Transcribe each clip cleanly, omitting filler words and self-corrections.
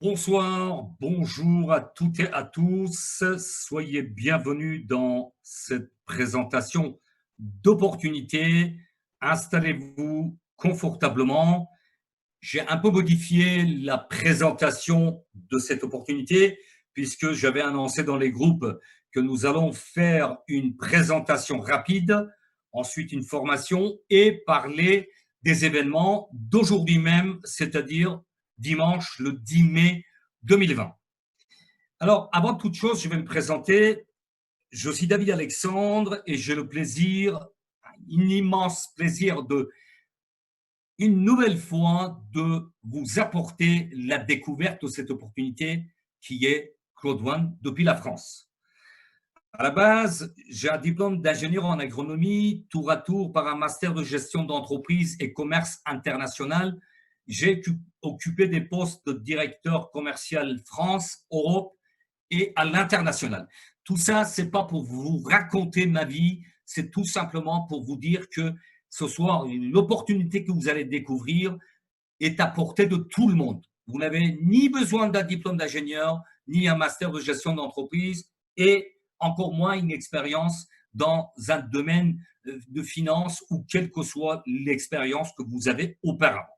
Bonsoir, bonjour à toutes et à tous. Soyez bienvenus dans cette présentation d'opportunités. Installez-vous confortablement. J'ai un peu modifié la présentation de cette opportunité puisque j'avais annoncé dans les groupes que nous allons faire une présentation rapide, ensuite une formation et parler des événements d'aujourd'hui même, c'est-à-dire dimanche le 10 mai 2020. Alors, avant toute chose, je vais me présenter. Je suis David Alexandre et j'ai le plaisir, un immense plaisir de une nouvelle fois de vous apporter la découverte de cette opportunité qui est Claude One depuis la France. À la base, j'ai un diplôme d'ingénieur en agronomie, tour à tour par un master de gestion d'entreprise et commerce international. J'ai occupé des postes de directeur commercial France, Europe et à l'international. Tout ça, c'est pas pour vous raconter ma vie, c'est tout simplement pour vous dire que ce soir, l'opportunité que vous allez découvrir est à portée de tout le monde. Vous n'avez ni besoin d'un diplôme d'ingénieur, ni un master de gestion d'entreprise, et encore moins une expérience dans un domaine de finance ou quelle que soit l'expérience que vous avez auparavant.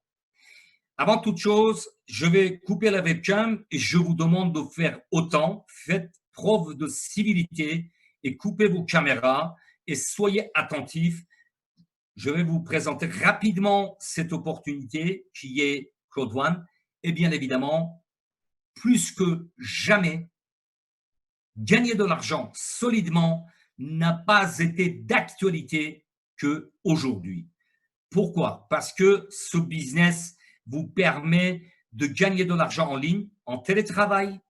Avant toute chose, je vais couper la webcam et je vous demande de faire autant. Faites preuve de civilité et coupez vos caméras et soyez attentifs. Je vais vous présenter rapidement cette opportunité qui est Claude One. Et bien évidemment, plus que jamais, gagner de l'argent solidement n'a pas été d'actualité qu'aujourd'hui. Pourquoi? Parce que ce business vous permet de gagner de l'argent en ligne, en télétravail,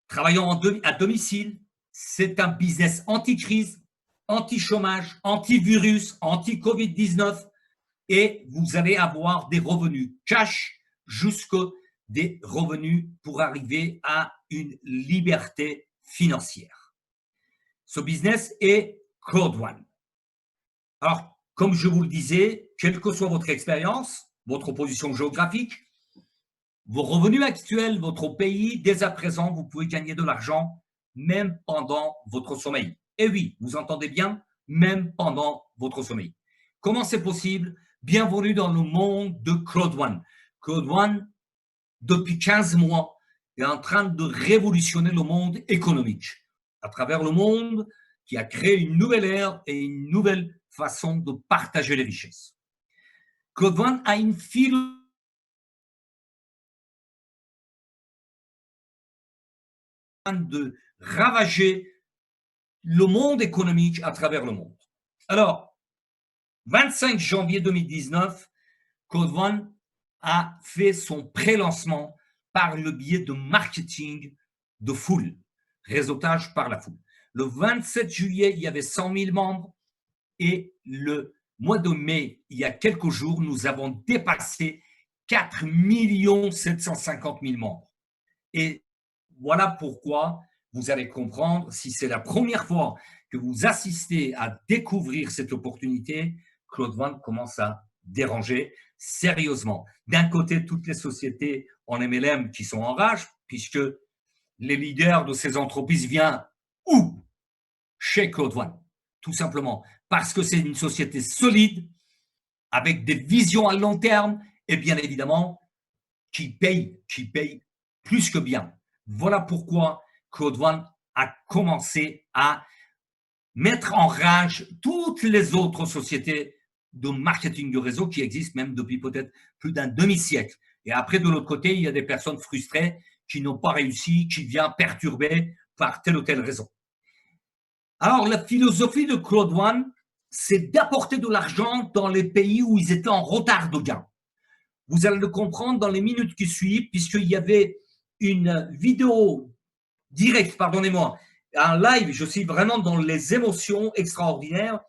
travaillant à domicile. C'est un business anti-crise, anti-chômage, anti-virus, anti-Covid-19 et vous allez avoir des revenus cash jusque des revenus pour arriver à une liberté financière. Ce business est Claude One. Alors, comme je vous le disais, quelle que soit votre expérience, votre position géographique, vos revenus actuels, votre pays, dès à présent, vous pouvez gagner de l'argent même pendant votre sommeil. Et oui, vous entendez bien, même pendant votre sommeil. Comment c'est possible? Bienvenue dans le monde de Claude One. Claude One, depuis 15 mois, est en train de révolutionner le monde économique à travers le monde qui a créé une nouvelle ère et une nouvelle façon de partager les richesses. Claude One a une philosophie de ravager le monde économique à travers le monde. Alors, 25 janvier 2019, Claude One a fait son pré-lancement par le biais de marketing de foule, réseautage par la foule. Le 27 juillet, il y avait 100 000 membres et le mois de mai, il y a quelques jours, nous avons dépassé 4 750 000 membres. Et voilà pourquoi vous allez comprendre, si c'est la première fois que vous assistez à découvrir cette opportunité, Claude One commence à déranger sérieusement. D'un côté, toutes les sociétés en MLM qui sont en rage, puisque les leaders de ces entreprises viennent où? Chez Claude One, tout simplement. Parce que c'est une société solide, avec des visions à long terme, et bien évidemment, qui paye plus que bien. Voilà pourquoi Claude One a commencé à mettre en rage toutes les autres sociétés de marketing de réseau qui existent même depuis peut-être plus d'un demi-siècle. Et après, de l'autre côté, il y a des personnes frustrées qui n'ont pas réussi, qui viennent perturber par telle ou telle raison. Alors, la philosophie de Claude One, c'est d'apporter de l'argent dans les pays où ils étaient en retard de gain. Vous allez le comprendre dans les minutes qui suivent, puisqu'il y avait une vidéo directe, pardonnez-moi, un live, je suis vraiment dans les émotions extraordinaires.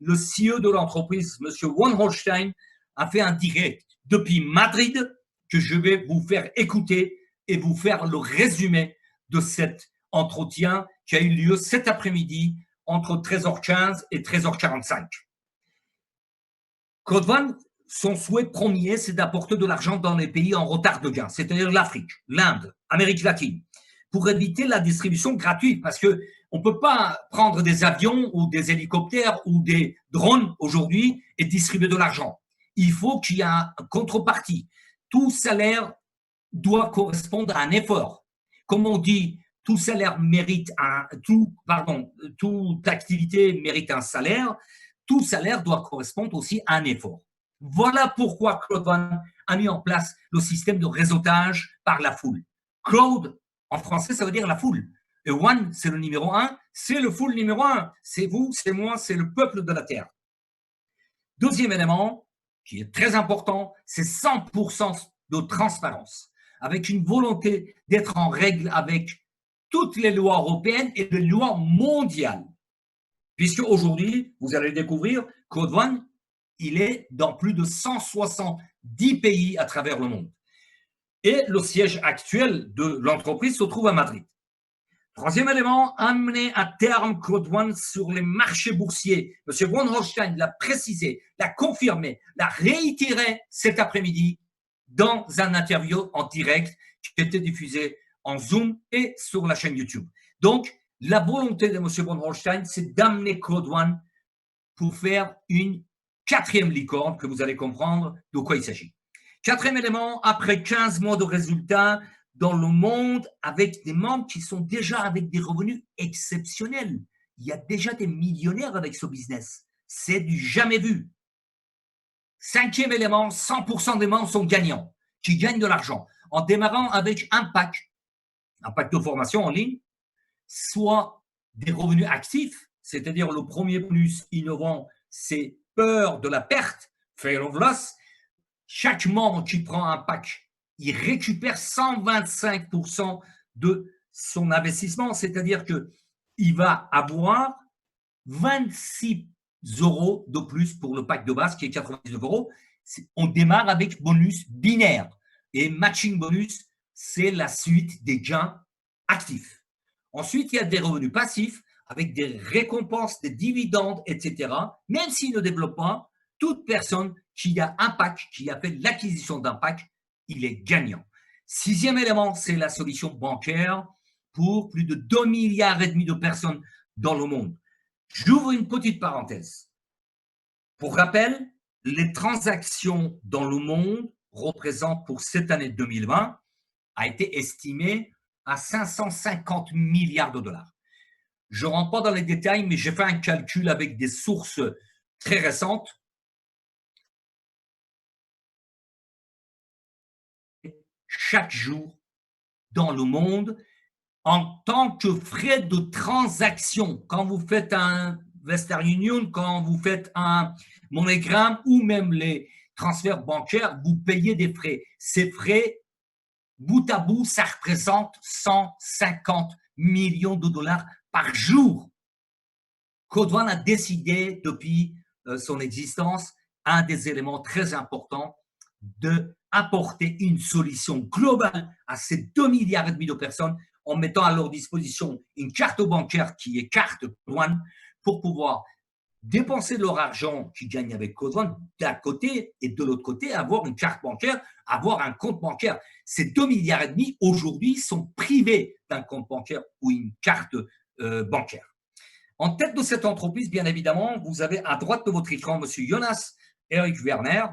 Le CEO de l'entreprise, M. Von Holstein, a fait un direct depuis Madrid que je vais vous faire écouter et vous faire le résumé de cet entretien qui a eu lieu cet après-midi entre 13h15 et 13h45. Claude One, son souhait premier, c'est d'apporter de l'argent dans les pays en retard de gain, c'est-à-dire l'Afrique, l'Inde, Amérique latine, pour éviter la distribution gratuite, parce que on ne peut pas prendre des avions ou des hélicoptères ou des drones aujourd'hui et distribuer de l'argent. Il faut qu'il y ait une contrepartie. Tout salaire doit correspondre à un effort. Comme on dit, tout salaire mérite toute activité mérite un salaire, tout salaire doit correspondre aussi à un effort. Voilà pourquoi Claude One a mis en place le système de réseautage par la foule. Claude, en français, ça veut dire la foule. Et One, c'est le numéro 1, c'est le full numéro 1. C'est vous, c'est moi, c'est le peuple de la Terre. Deuxième élément, qui est très important, c'est 100% de transparence, avec une volonté d'être en règle avec toutes les lois européennes et les lois mondiales. Puisque aujourd'hui, vous allez découvrir, Claude One, il est dans plus de 170 pays à travers le monde. Et le siège actuel de l'entreprise se trouve à Madrid. Troisième élément, amener à terme Claude One sur les marchés boursiers. M. von Holstein l'a précisé, l'a confirmé, l'a réitéré cet après-midi dans un interview en direct qui a été diffusé en Zoom et sur la chaîne YouTube. Donc, la volonté de M. von Holstein, c'est d'amener Claude One pour faire une quatrième licorne, que vous allez comprendre de quoi il s'agit. Quatrième élément, après 15 mois de résultats dans le monde, avec des membres qui sont déjà avec des revenus exceptionnels. Il y a déjà des millionnaires avec ce business. C'est du jamais vu. Cinquième élément, 100% des membres sont gagnants, qui gagnent de l'argent, en démarrant avec un pack de formation en ligne, soit des revenus actifs, c'est-à-dire le premier plus innovant, c'est peur de la perte, fear of loss. Chaque membre qui prend un pack, il récupère 125% de son investissement, c'est-à-dire qu'il va avoir 26 euros de plus pour le pack de base qui est 99 euros. On démarre avec bonus binaire et matching bonus, c'est la suite des gains actifs. Ensuite, il y a des revenus passifs avec des récompenses, des dividendes, etc. Même s'il ne développe pas, toute personne qui a un pack, qui a fait l'acquisition d'un pack, il est gagnant. Sixième élément, c'est la solution bancaire pour plus de 2,5 milliards de personnes dans le monde. J'ouvre une petite parenthèse. Pour rappel, les transactions dans le monde représentent pour cette année 2020 a été estimé à 550 milliards de dollars. Je ne rentre pas dans les détails, mais j'ai fait un calcul avec des sources très récentes. Chaque jour dans le monde, en tant que frais de transaction, quand vous faites un Western Union, quand vous faites un MoneyGram ou même les transferts bancaires, vous payez des frais. Ces frais, bout à bout, ça représente 150 millions de dollars par jour. Claude One a décidé depuis son existence, un des éléments très importants, d'apporter une solution globale à ces 2,5 milliards de personnes en mettant à leur disposition une carte bancaire qui est carte One pour pouvoir dépenser leur argent qu'ils gagnent avec Claude One d'un côté et de l'autre côté avoir une carte bancaire, avoir un compte bancaire. Ces 2,5 milliards aujourd'hui sont privés d'un compte bancaire ou une carte bancaire. En tête de cette entreprise, bien évidemment, vous avez à droite de votre écran M. Jonas Eric Werner,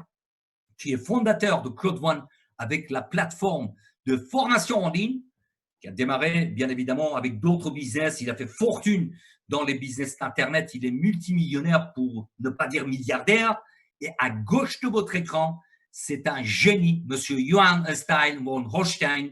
qui est fondateur de Claude One avec la plateforme de formation en ligne, qui a démarré bien évidemment avec d'autres business. Il a fait fortune dans les business Internet. Il est multimillionnaire pour ne pas dire milliardaire. Et à gauche de votre écran, c'est un génie, M. Johann Stein von Holstein.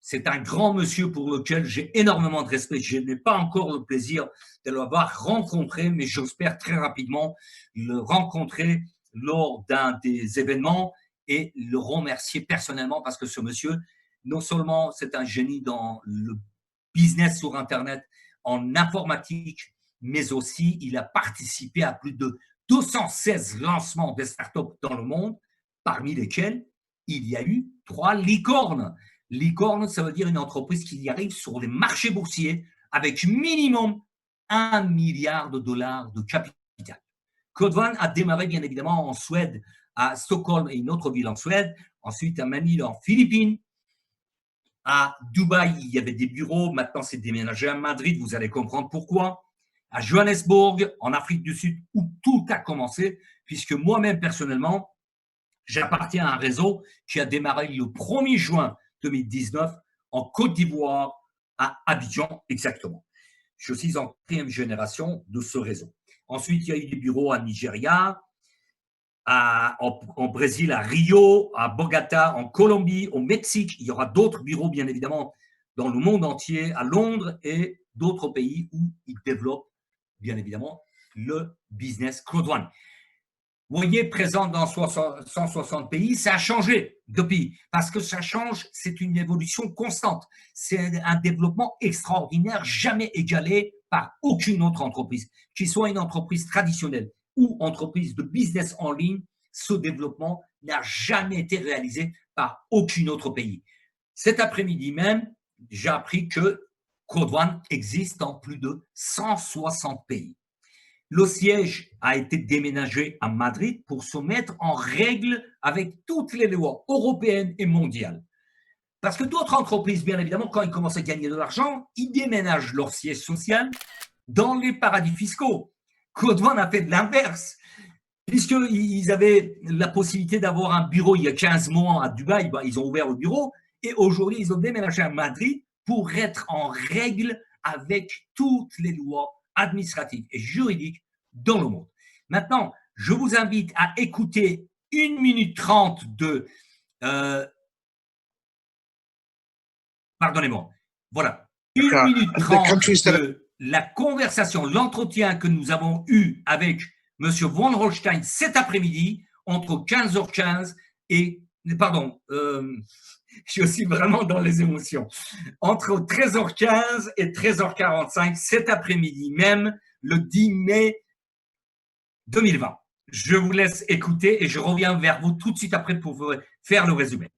C'est un grand monsieur pour lequel j'ai énormément de respect. Je n'ai pas encore le plaisir de l'avoir rencontré, mais j'espère très rapidement le rencontrer lors d'un des événements et le remercier personnellement parce que ce monsieur, non seulement c'est un génie dans le business sur Internet, en informatique, mais aussi il a participé à plus de 216 lancements de startups dans le monde, parmi lesquels il y a eu 3 licornes. Licorne, ça veut dire une entreprise qui y arrive sur les marchés boursiers avec minimum 1 milliard de dollars de capital. Claude One a démarré bien évidemment en Suède à Stockholm et une autre ville en Suède, ensuite à Manille en Philippines, à Dubaï, il y avait des bureaux, maintenant c'est déménagé à Madrid, vous allez comprendre pourquoi, à Johannesburg, en Afrique du Sud, où tout a commencé, puisque moi-même personnellement, j'appartiens à un réseau qui a démarré le 1er juin 2019 en Côte d'Ivoire, à Abidjan exactement. Je suis en 4e génération de ce réseau. Ensuite, il y a eu des bureaux à Nigeria, en Brésil, à Rio, à Bogota, en Colombie, au Mexique. Il y aura d'autres bureaux, bien évidemment, dans le monde entier, à Londres et d'autres pays où ils développent, bien évidemment, le business Claude One. Vous voyez, présent dans 160 pays, ça a changé depuis, parce que ça change, c'est une évolution constante. C'est un développement extraordinaire, jamais égalé par aucune autre entreprise, qu'il soit une entreprise traditionnelle ou entreprise de business en ligne, ce développement n'a jamais été réalisé par aucun autre pays. Cet après-midi même, j'ai appris que Claude One existe dans plus de 160 pays. Le siège a été déménagé à Madrid pour se mettre en règle avec toutes les lois européennes et mondiales. Parce que d'autres entreprises, bien évidemment, quand ils commencent à gagner de l'argent, ils déménagent leur siège social dans les paradis fiscaux. Claude One a fait de l'inverse. Puisqu'ils avaient la possibilité d'avoir un bureau il y a 15 mois à Dubaï, ils ont ouvert le bureau et aujourd'hui, ils ont déménagé à Madrid pour être en règle avec toutes les lois administratives et juridiques dans le monde. Maintenant, je vous invite à écouter 1 minute 30 de… pardonnez-moi. Voilà. 1 minute 30 de la conversation, l'entretien que nous avons eu avec M. von Holstein cet après-midi entre 15h15 et… Pardon, je suis vraiment dans les émotions. Entre 13h15 et 13h45 cet après-midi même, le 10 mai 2020. Je vous laisse écouter et je reviens vers vous tout de suite après pour vous faire le résumé.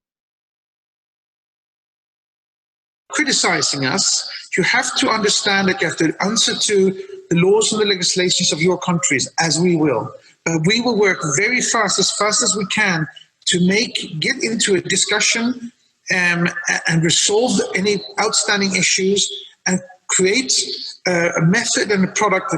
Criticizing us, you have to understand that you have to answer to the laws and the legislations of your countries, as we will. But we will work very fast as we can to get into a discussion and resolve any outstanding issues and create a method and a product,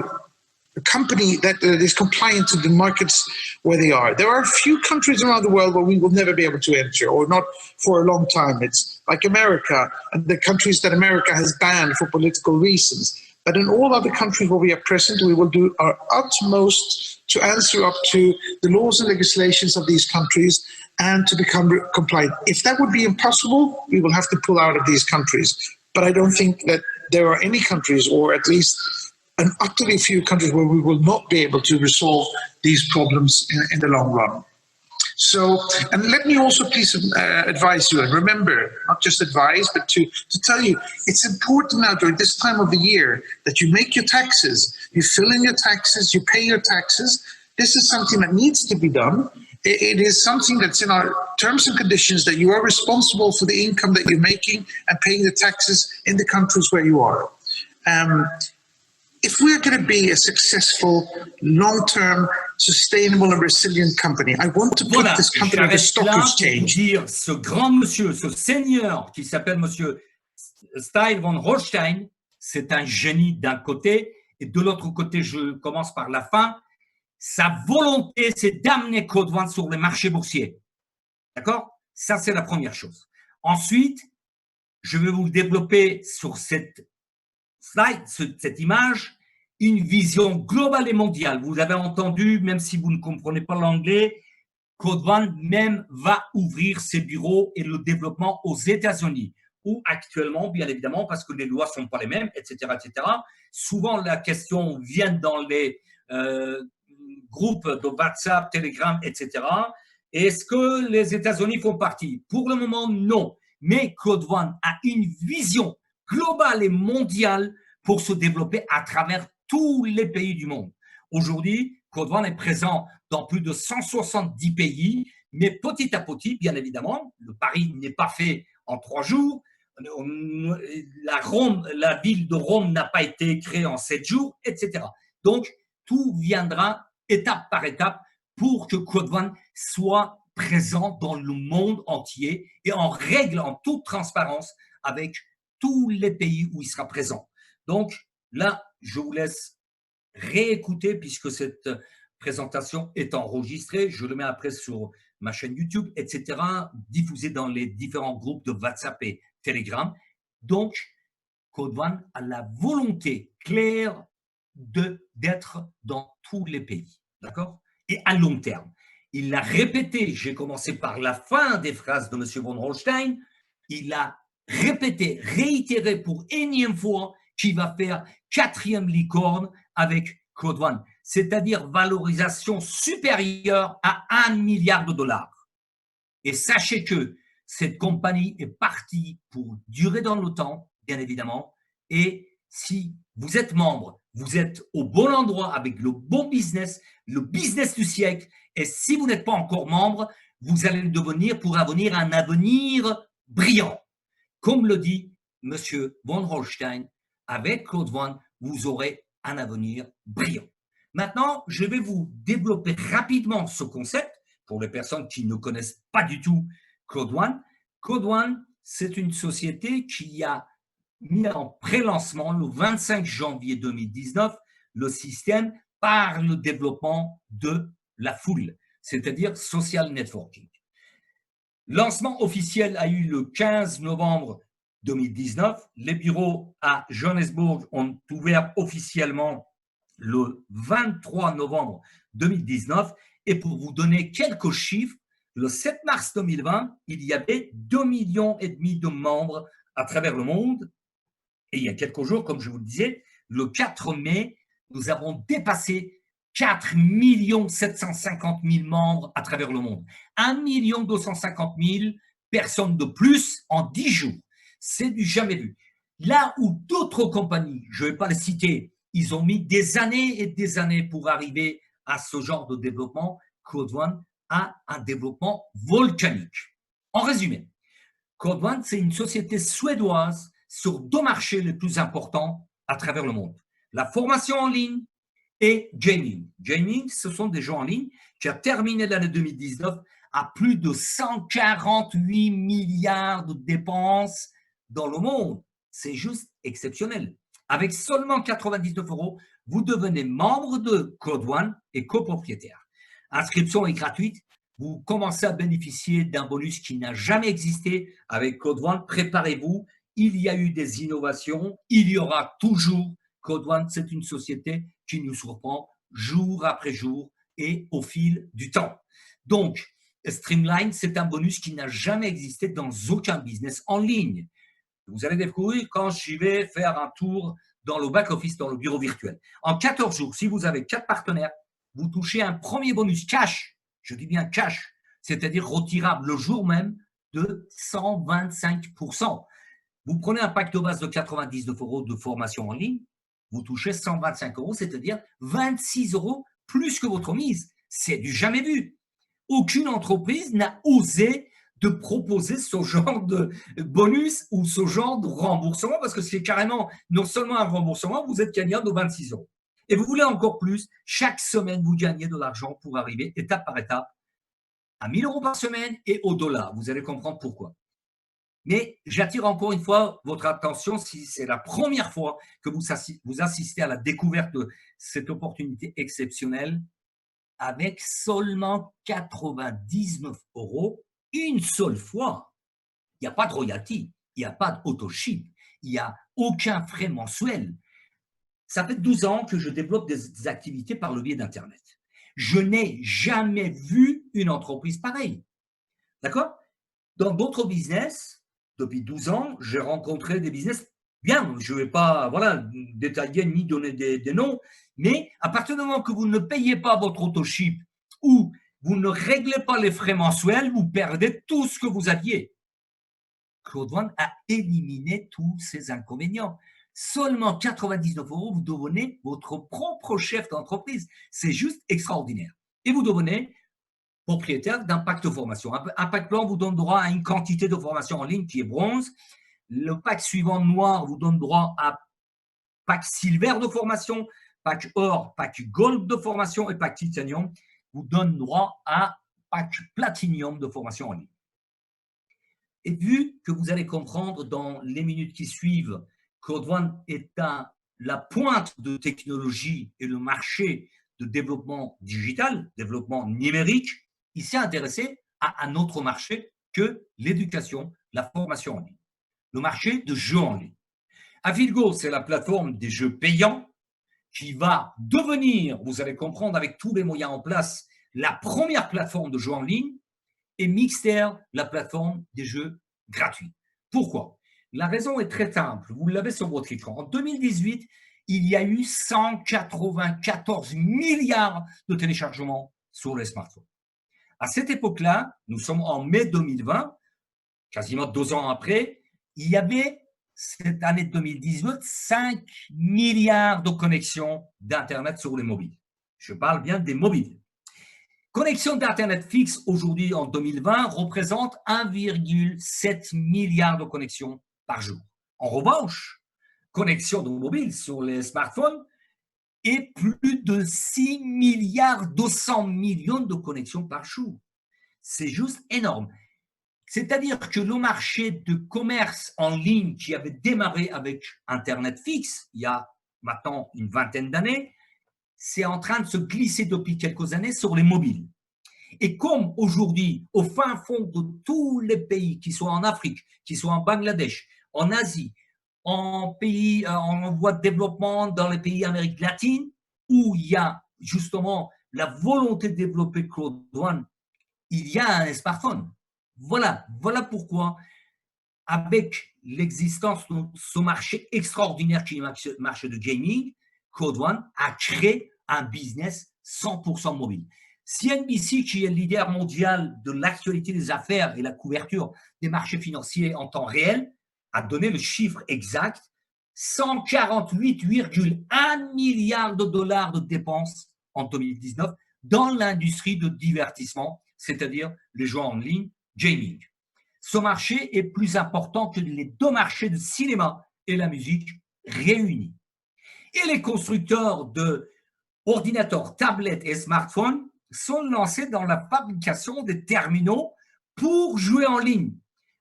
a company that is compliant to the markets where they are. There are a few countries around the world where we will never be able to enter, or not for a long time. It's like America and the countries that America has banned for political reasons. But in all other countries where we are present, we will do our utmost to answer up to the laws and legislations of these countries and to become compliant. If that would be impossible, we will have to pull out of these countries. But I don't think that there are any countries, or at least an utterly few countries, where we will not be able to resolve these problems in the long run. So, and let me also please advise you, and remember, not just advise, but to tell you, it's important now during this time of the year that you make your taxes, you fill in your taxes, you pay your taxes. This is something that needs to be done. It is something that's in our terms and conditions, that you are responsible for the income that you're making and paying the taxes in the countries where you are. If we're going to be a successful, long-term, sustainable and resilient company, I want to put this company on the stock exchange. Dire, ce grand monsieur, ce seigneur qui s'appelle monsieur Stein von Holstein, c'est un génie d'un côté, et de l'autre côté, je commence par la fin, sa volonté, c'est d'amener Claude One sur les marchés boursiers. D'accord? Ça, c'est la première chose. Ensuite, je vais vous développer sur cette slide, cette image, une vision globale et mondiale. Vous avez entendu, même si vous ne comprenez pas l'anglais, Claude One même va ouvrir ses bureaux et le développement aux États-Unis, où actuellement, bien évidemment, parce que les lois ne sont pas les mêmes, etc., etc., souvent la question vient dans les groupes de WhatsApp, Telegram, etc. Est-ce que les États-Unis font partie? Pour le moment, non. Mais Claude One a une vision globale et mondiale pour se développer à travers tous les pays du monde. Aujourd'hui, Claude One est présent dans plus de 170 pays, mais petit à petit, bien évidemment, le pari n'est pas fait en 3 jours. La ville de Rome n'a pas été créée en 7 jours, etc. Donc, tout viendra étape par étape pour que Code One soit présent dans le monde entier et en règle, en toute transparence, avec tous les pays où il sera présent. Donc là, je vous laisse réécouter puisque cette présentation est enregistrée. Je le mets après sur ma chaîne YouTube, etc., diffusée dans les différents groupes de WhatsApp et Telegram. Donc, Code One a la volonté claire d'être dans tous les pays, d'accord? Et à long terme. Il l'a répété, j'ai commencé par la fin des phrases de M. von Holstein, il a répété, réitéré pour énième fois qu'il va faire 4e licorne avec Code One, c'est-à-dire valorisation supérieure à 1 milliard de dollars. Et sachez que cette compagnie est partie pour durer dans le temps, bien évidemment, et si vous êtes membre, vous êtes au bon endroit avec le bon business, le business du siècle, et si vous n'êtes pas encore membre, vous allez le devenir pour avoir un avenir brillant. Comme le dit M. von Holstein, avec Code One, vous aurez un avenir brillant. Maintenant, je vais vous développer rapidement ce concept pour les personnes qui ne connaissent pas du tout Code One. Code One, c'est une société qui a mis en pré-lancement le 25 janvier 2019 le système par le développement de la foule, c'est-à-dire social networking. Lancement officiel a eu le 15 novembre 2019. Les bureaux à Johannesburg ont ouvert officiellement le 23 novembre 2019. Et pour vous donner quelques chiffres, le 7 mars 2020, il y avait 2,5 millions de membres à travers le monde. Et il y a quelques jours, comme je vous le disais, le 4 mai, nous avons dépassé 4 750 000 membres à travers le monde. 1 250 000 personnes de plus en 10 jours. C'est du jamais vu. Là où d'autres compagnies, je ne vais pas les citer, ils ont mis des années et des années pour arriver à ce genre de développement, Code One a un développement volcanique. En résumé, Code One, c'est une société suédoise sur 2 marchés les plus importants à travers le monde. La formation en ligne et gaming. Gaming, ce sont des jeux en ligne qui a terminé l'année 2019 à plus de 148 milliards de dépenses dans le monde. C'est juste exceptionnel. Avec seulement 99 €, vous devenez membre de Code One et copropriétaire. L'inscription est gratuite. Vous commencez à bénéficier d'un bonus qui n'a jamais existé avec Code One. Préparez-vous. Il y a eu des innovations. Il y aura toujours. Code One, c'est une société qui nous surprend jour après jour et au fil du temps. Donc, Streamline, c'est un bonus qui n'a jamais existé dans aucun business en ligne. Vous allez découvrir quand j'y vais faire un tour dans le back-office, dans le bureau virtuel. En 14 jours, si vous avez 4 partenaires, vous touchez un premier bonus cash, je dis bien cash, c'est-à-dire retirable le jour même de 125%. Vous prenez un pack de base de 99 € de formation en ligne, vous touchez 125 €, c'est-à-dire 26 € plus que votre mise. C'est du jamais vu. Aucune entreprise n'a osé de proposer ce genre de bonus ou ce genre de remboursement parce que c'est carrément non seulement un remboursement, vous êtes gagnant de 26 €. Et vous voulez encore plus, chaque semaine, vous gagnez de l'argent pour arriver étape par étape à 1 000 € par semaine et au-delà. Vous allez comprendre pourquoi. Mais j'attire encore une fois votre attention si c'est la première fois que vous assistez à la découverte de cette opportunité exceptionnelle avec seulement 99 € une seule fois. Il n'y a pas de royalty, il n'y a pas d'autoship, il n'y a aucun frais mensuel. Ça fait 12 ans que je développe des activités par le biais d'Internet. Je n'ai jamais vu une entreprise pareille. D'accord? Dans d'autres business, depuis 12 ans, j'ai rencontré des business bien, je ne vais pas détailler ni donner des noms, mais à partir du moment que vous ne payez pas votre autoship ou vous ne réglez pas les frais mensuels, vous perdez tout ce que vous aviez. Code One a éliminé tous ces inconvénients. Seulement 99 €, vous devenez votre propre chef d'entreprise. C'est juste extraordinaire. Et vous devenez propriétaire d'un pack de formation. Un pack blanc vous donne droit à une quantité de formation en ligne qui est bronze. Le pack suivant noir vous donne droit à pack silver de formation, pack or, pack gold de formation et pack titanium. vous donne droit à un pack Platinum de formation en ligne. Et vu que vous allez comprendre dans les minutes qui suivent, Code One est à la pointe de technologie et le marché de développement digital, développement numérique, il s'est intéressé à un autre marché que l'éducation, la formation en ligne, le marché de jeux en ligne. Afilgo, c'est la plateforme des jeux payants qui va devenir, vous allez comprendre avec tous les moyens en place, la première plateforme de jeux en ligne, et Mixter, la plateforme des jeux gratuits. Pourquoi? La raison est très simple, vous l'avez sur votre écran. En 2018, il y a eu 194 milliards de téléchargements sur les smartphones. À cette époque-là, nous sommes en mai 2020, quasiment 2 ans après, il y avait cette année 2018 5 milliards de connexions d'Internet sur les mobiles. Je parle bien des mobiles. Connexion d'Internet fixe aujourd'hui en 2020 représente 1,7 milliard de connexions par jour. En revanche, connexion de mobile sur les smartphones est plus de 6 milliards 200 millions de connexions par jour. C'est juste énorme. C'est-à-dire que le marché de commerce en ligne qui avait démarré avec Internet fixe il y a maintenant une vingtaine d'années, c'est en train de se glisser depuis quelques années sur les mobiles. Et comme aujourd'hui, au fin fond de tous les pays, qui soient en Afrique, qui soient en Bangladesh, en Asie, en voie de développement dans les pays d'Amérique latine, où il y a justement la volonté de développer Code One, il y a un smartphone. Voilà pourquoi, avec l'existence de ce marché extraordinaire qui est le marché de gaming, Code One a créé un business 100% mobile. CNBC, qui est le leader mondial de l'actualité des affaires et la couverture des marchés financiers en temps réel, a donné le chiffre exact, 148,1 milliards de dollars de dépenses en 2019 dans l'industrie de divertissement, c'est-à-dire les jeux en ligne, gaming. Ce marché est plus important que les 2 marchés de cinéma et la musique réunis. Et les constructeurs d'ordinateurs, tablettes et smartphones sont lancés dans la fabrication des terminaux pour jouer en ligne.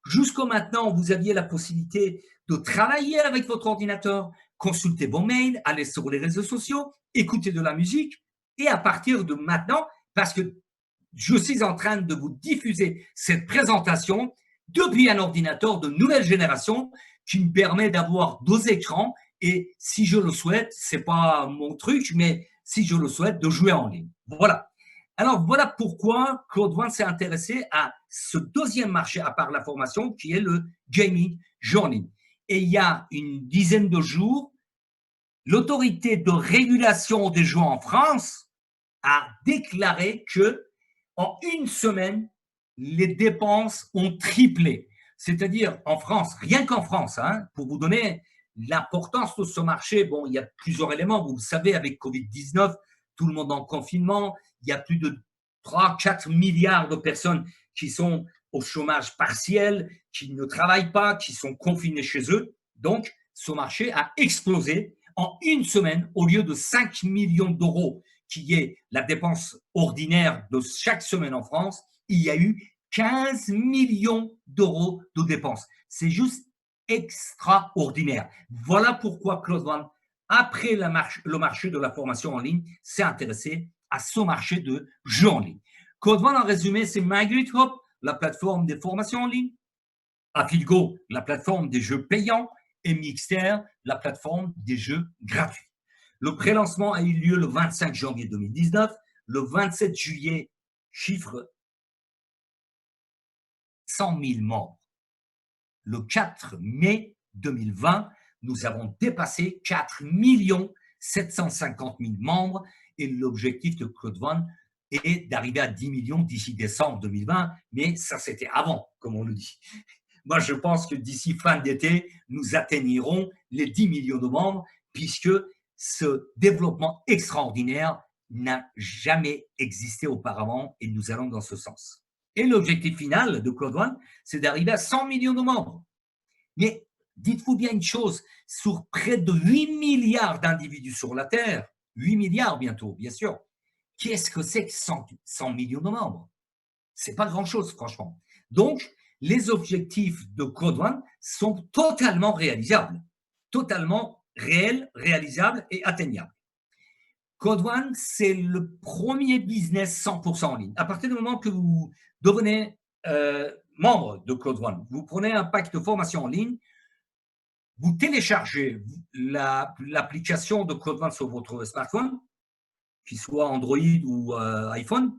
Jusqu'à maintenant, vous aviez la possibilité de travailler avec votre ordinateur, consulter vos mails, aller sur les réseaux sociaux, écouter de la musique. Et à partir de maintenant, parce que je suis en train de vous diffuser cette présentation depuis un ordinateur de nouvelle génération qui me permet d'avoir 2 écrans et si je le souhaite, c'est pas mon truc, mais si je le souhaite, de jouer en ligne. Voilà. Alors, voilà pourquoi Code One s'est intéressé à ce 2e marché, à part la formation, qui est le gaming, jeu en ligne. Et il y a une dizaine de jours, l'autorité de régulation des jeux en France a déclaré que en une semaine, les dépenses ont triplé. C'est-à-dire en France, rien qu'en France, pour vous donner l'importance de ce marché, bon, il y a plusieurs éléments. Vous le savez, avec Covid-19, tout le monde en confinement, il y a plus de 3-4 milliards de personnes qui sont au chômage partiel, qui ne travaillent pas, qui sont confinés chez eux. Donc, ce marché a explosé en une semaine. Au lieu de 5 millions d'euros qui est la dépense ordinaire de chaque semaine en France, il y a eu 15 millions d'euros de dépenses. C'est juste extraordinaire. Voilà pourquoi Code One, après le marché de la formation en ligne, s'est intéressé à ce marché de jeux en ligne. Code One, en résumé, c'est MyGreatHop, la plateforme des formations en ligne, Afilgo, la plateforme des jeux payants, et Mixter, la plateforme des jeux gratuits. Le prélancement a eu lieu le 25 janvier 2019. Le 27 juillet, chiffre 100 000 membres. Le 4 mai 2020, nous avons dépassé 4 750 000 membres et l'objectif de Code One est d'arriver à 10 millions d'ici décembre 2020, mais ça c'était avant, comme on le dit. Moi, je pense que d'ici fin d'été, nous atteindrons les 10 millions de membres puisque ce développement extraordinaire n'a jamais existé auparavant et nous allons dans ce sens. Et l'objectif final de Code One, c'est d'arriver à 100 millions de membres. Mais dites-vous bien une chose, sur près de 8 milliards d'individus sur la Terre, 8 milliards bientôt, bien sûr, Qu'est-ce que c'est que 100 millions de membres? C'est pas grand-chose, franchement. Donc, les objectifs de Code One sont totalement réalisables, totalement réels, réalisables et atteignables. Code One, c'est le premier business 100% en ligne. À partir du moment que vous devenez membre de Code One, vous prenez un pack de formation en ligne, vous téléchargez l'application de Code One sur votre smartphone, qu'il soit Android ou iPhone,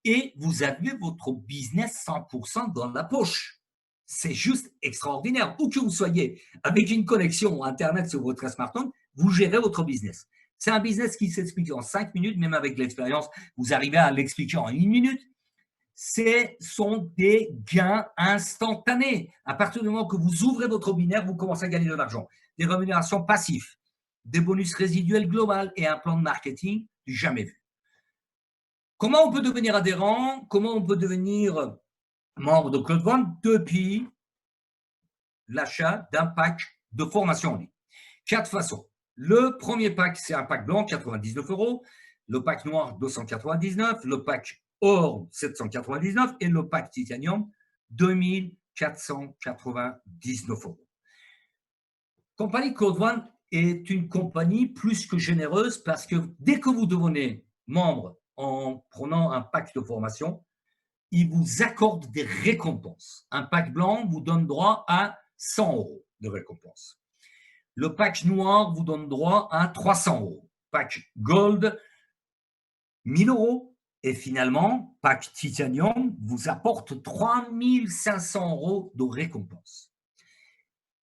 et vous avez votre business 100% dans la poche. C'est juste extraordinaire. Où que vous soyez, avec une connexion Internet sur votre smartphone, vous gérez votre business. C'est un business qui s'explique en 5 minutes, même avec l'expérience, vous arrivez à l'expliquer en 1 minute. Ce sont des gains instantanés. À partir du moment que vous ouvrez votre binaire, vous commencez à gagner de l'argent. Des rémunérations passives, des bonus résiduels globaux et un plan de marketing du jamais vu. Comment on peut devenir adhérent? Comment on peut devenir membre de Code One? Depuis l'achat d'un pack de formation en ligne. 4 façons. Le premier pack, c'est un pack blanc, 99 €. Le pack noir, 299. Le pack or, 799. Et le pack titanium, 2499 €. Compagnie Code One est une compagnie plus que généreuse parce que dès que vous devenez membre en prenant un pack de formation, il vous accorde des récompenses. Un pack blanc vous donne droit à 100 € de récompense. Le pack noir vous donne droit à 300 €. Pack gold, 1000 €. Et finalement, pack titanium vous apporte 3500 € de récompense.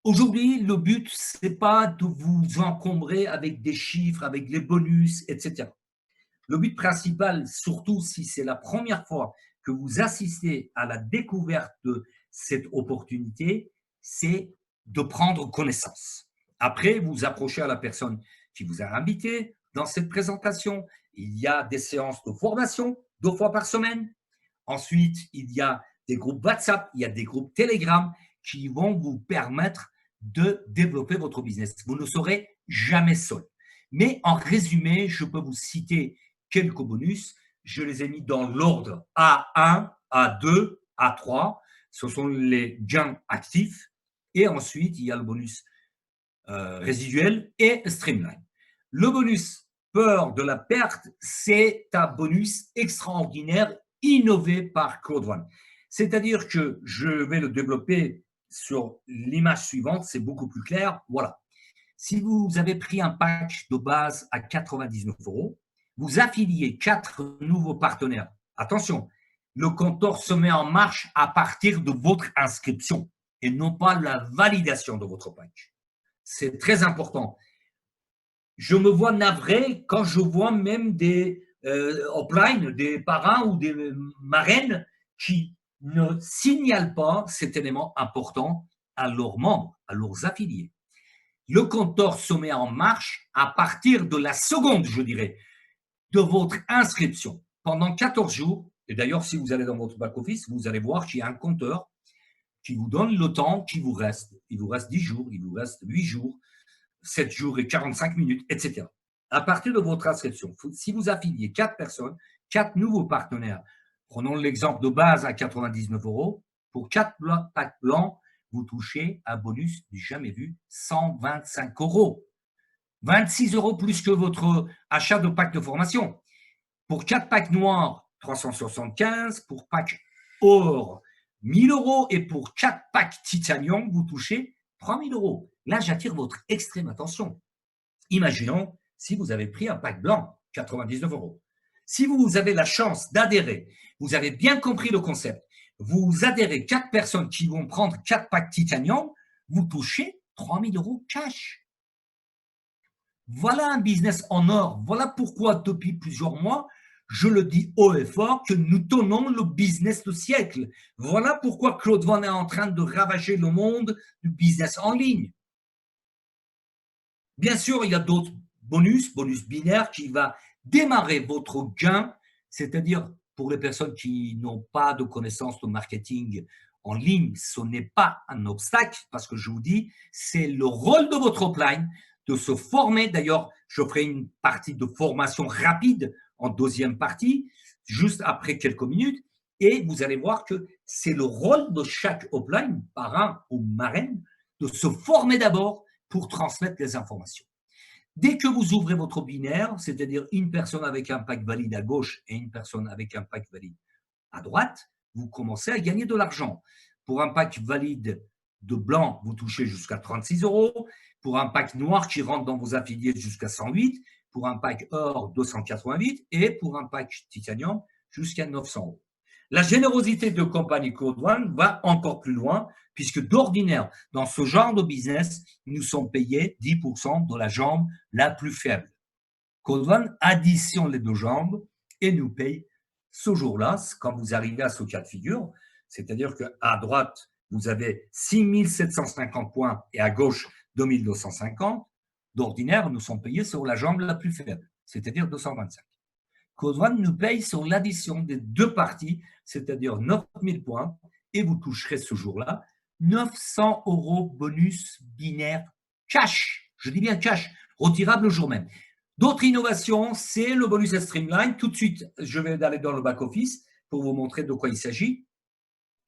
Aujourd'hui, le but, ce n'est pas de vous encombrer avec des chiffres, avec les bonus, etc. Le but principal, surtout si c'est la première fois que vous assistez à la découverte de cette opportunité, c'est de prendre connaissance. Après, vous approchez à la personne qui vous a invité dans cette présentation. Il y a des séances de formation 2 fois par semaine. Ensuite, il y a des groupes WhatsApp, il y a des groupes Telegram qui vont vous permettre de développer votre business. Vous ne serez jamais seul. Mais en résumé, je peux vous citer quelques bonus. Je les ai mis dans l'ordre A1, A2, A3. Ce sont les gains actifs. Et ensuite, il y a le bonus résiduel et streamline. Le bonus peur de la perte, c'est un bonus extraordinaire innové par Code One. C'est-à-dire que je vais le développer sur l'image suivante, c'est beaucoup plus clair. Voilà. Si vous avez pris un pack de base à 99 €, vous affiliez 4 nouveaux partenaires. Attention, le compteur se met en marche à partir de votre inscription et non pas la validation de votre pack. C'est très important. Je me vois navré quand je vois même des uplines, des parrains ou des marraines qui ne signalent pas cet élément important à leurs membres, à leurs affiliés. Le compteur se met en marche à partir de la seconde, je dirais, de votre inscription. Pendant 14 jours, et d'ailleurs, si vous allez dans votre back-office, vous allez voir qu'il y a un compteur qui vous donne le temps qui vous reste. Il vous reste 10 jours, il vous reste 8 jours, 7 jours et 45 minutes, etc. À partir de votre inscription, si vous affiliez 4 personnes, 4 nouveaux partenaires, prenons l'exemple de base à 99 €, pour 4 packs blancs, vous touchez un bonus du jamais vu, 125 €. 26 € plus que votre achat de pack de formation. Pour 4 packs noirs, 375. Pour pack or, 1000 €. Et pour 4 packs titanium, vous touchez 3000 €. Là, j'attire votre extrême attention. Imaginons si vous avez pris un pack blanc, 99 €. Si vous avez la chance d'adhérer, vous avez bien compris le concept, vous adhérez 4 personnes qui vont prendre 4 packs titanium, vous touchez 3000 € cash. Voilà un business en or. Voilà pourquoi depuis plusieurs mois, je le dis haut et fort que nous tenons le business du siècle. Voilà pourquoi Claude Van est en train de ravager le monde du business en ligne. Bien sûr, il y a d'autres bonus binaires qui va démarrer votre gain, c'est-à-dire pour les personnes qui n'ont pas de connaissances de marketing en ligne, ce n'est pas un obstacle parce que je vous dis, c'est le rôle de votre offline de se former. D'ailleurs, je ferai une partie de formation rapide en deuxième partie, juste après quelques minutes. Et vous allez voir que c'est le rôle de chaque upline, parrain ou marraine, de se former d'abord pour transmettre les informations. Dès que vous ouvrez votre binaire, c'est-à-dire une personne avec un pack valide à gauche et une personne avec un pack valide à droite, vous commencez à gagner de l'argent. Pour un pack valide de blanc, vous touchez jusqu'à 36 €. Pour un pack noir qui rentre dans vos affiliés, jusqu'à 108. Pour un pack or, 288. Et pour un pack titanium, jusqu'à 900 €. La générosité de compagnie Code One va encore plus loin, puisque d'ordinaire, dans ce genre de business, nous sommes payés 10% de la jambe la plus faible. Code One additionne les deux jambes et nous paye ce jour-là, quand vous arrivez à ce cas de figure, c'est-à-dire qu'à droite, vous avez 6 750 points et à gauche, 2 250. D'ordinaire, nous sommes payés sur la jambe la plus faible, c'est-à-dire 225. Code One nous paye sur l'addition des deux parties, c'est-à-dire 9 000 points, et vous toucherez ce jour-là 900 € bonus binaire cash. Je dis bien cash, retirable le jour même. D'autres innovations, c'est le bonus Streamline. Tout de suite, je vais aller dans le back-office pour vous montrer de quoi il s'agit.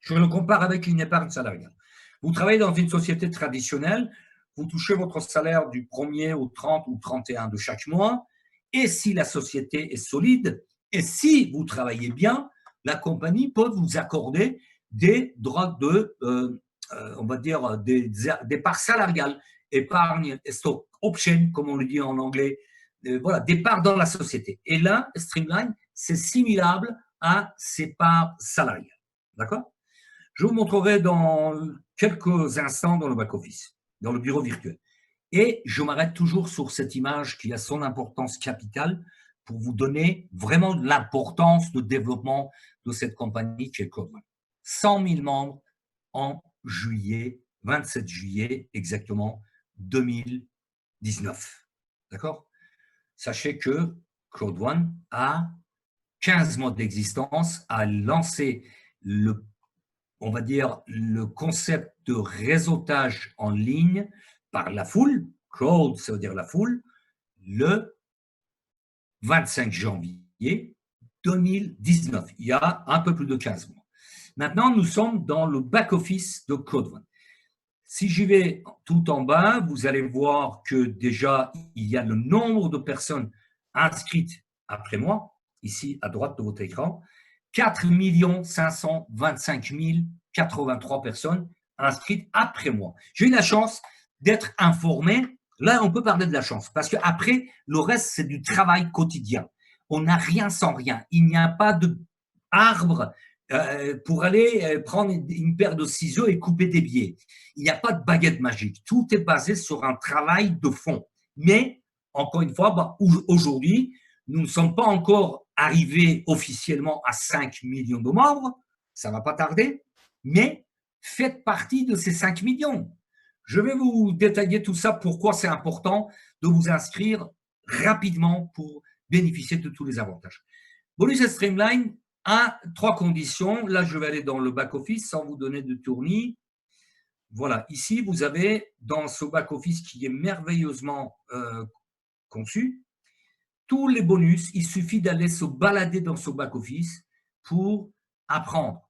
Je le compare avec une épargne salariale. Vous travaillez dans une société traditionnelle, vous touchez votre salaire du 1er au 30 ou 31 de chaque mois, et si la société est solide, et si vous travaillez bien, la compagnie peut vous accorder des droits de, on va dire, des parts salariales, épargne, stock option, comme on le dit en anglais, voilà, des parts dans la société. Et là, Streamline, c'est similable à ces parts salariales. D'accord? Je vous montrerai dans quelques instants dans le back-office, dans le bureau virtuel. Et je m'arrête toujours sur cette image qui a son importance capitale pour vous donner vraiment l'importance de développement de cette compagnie qui est Code One. 100 000 membres en juillet, 27 juillet exactement 2019. D'accord? Sachez que Code One a 15 mois d'existence, a lancé on va dire, le concept de réseautage en ligne par la foule, crowd, ça veut dire la foule, le 25 janvier 2019, il y a un peu plus de 15 mois. Maintenant, nous sommes dans le back-office de Code One. Si j'y vais tout en bas, vous allez voir que déjà, il y a le nombre de personnes inscrites après moi, ici à droite de votre écran, 4 525 083 personnes inscrites après moi. J'ai eu la chance d'être informé. Là, on peut parler de la chance, parce qu'après, le reste, c'est du travail quotidien. On n'a rien sans rien. Il n'y a pas d'arbre pour aller prendre une paire de ciseaux et couper des billets. Il n'y a pas de baguette magique. Tout est basé sur un travail de fond. Mais, encore une fois, aujourd'hui, nous ne sommes pas encore arrivés officiellement à 5 millions de membres. Ça ne va pas tarder. Mais faites partie de ces 5 millions. Je vais vous détailler tout ça, pourquoi c'est important de vous inscrire rapidement pour bénéficier de tous les avantages. Bonus Streamline a 3 conditions. Là, je vais aller dans le back-office sans vous donner de tournis. Voilà, ici, vous avez dans ce back-office qui est merveilleusement conçu, tous les bonus. Il suffit d'aller se balader dans ce back-office pour apprendre.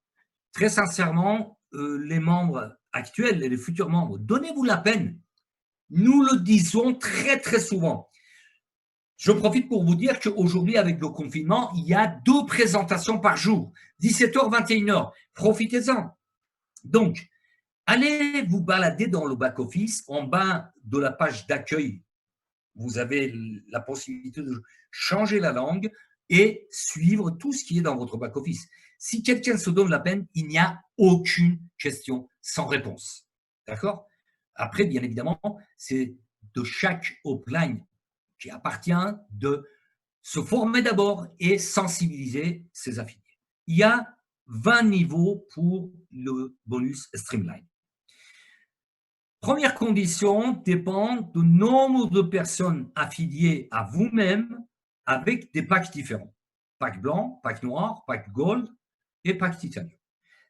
Très sincèrement, les membres actuels et les futurs membres, donnez-vous la peine. Nous le disons très, très souvent. Je profite pour vous dire qu'aujourd'hui, avec le confinement, il y a 2 présentations par jour, 17h, 21h. Profitez-en. Donc, allez vous balader dans le back-office. En bas de la page d'accueil, vous avez la possibilité de changer la langue et suivre tout ce qui est dans votre back-office. Si quelqu'un se donne la peine, il n'y a aucune question sans réponse. D'accord? Après, bien évidemment, c'est de chaque upline qui appartient de se former d'abord et sensibiliser ses affiliés. Il y a 20 niveaux pour le bonus Streamline. Première condition dépend du nombre de personnes affiliées à vous-même avec des packs différents. Pack blanc, pack noir, pack gold et pack titanium.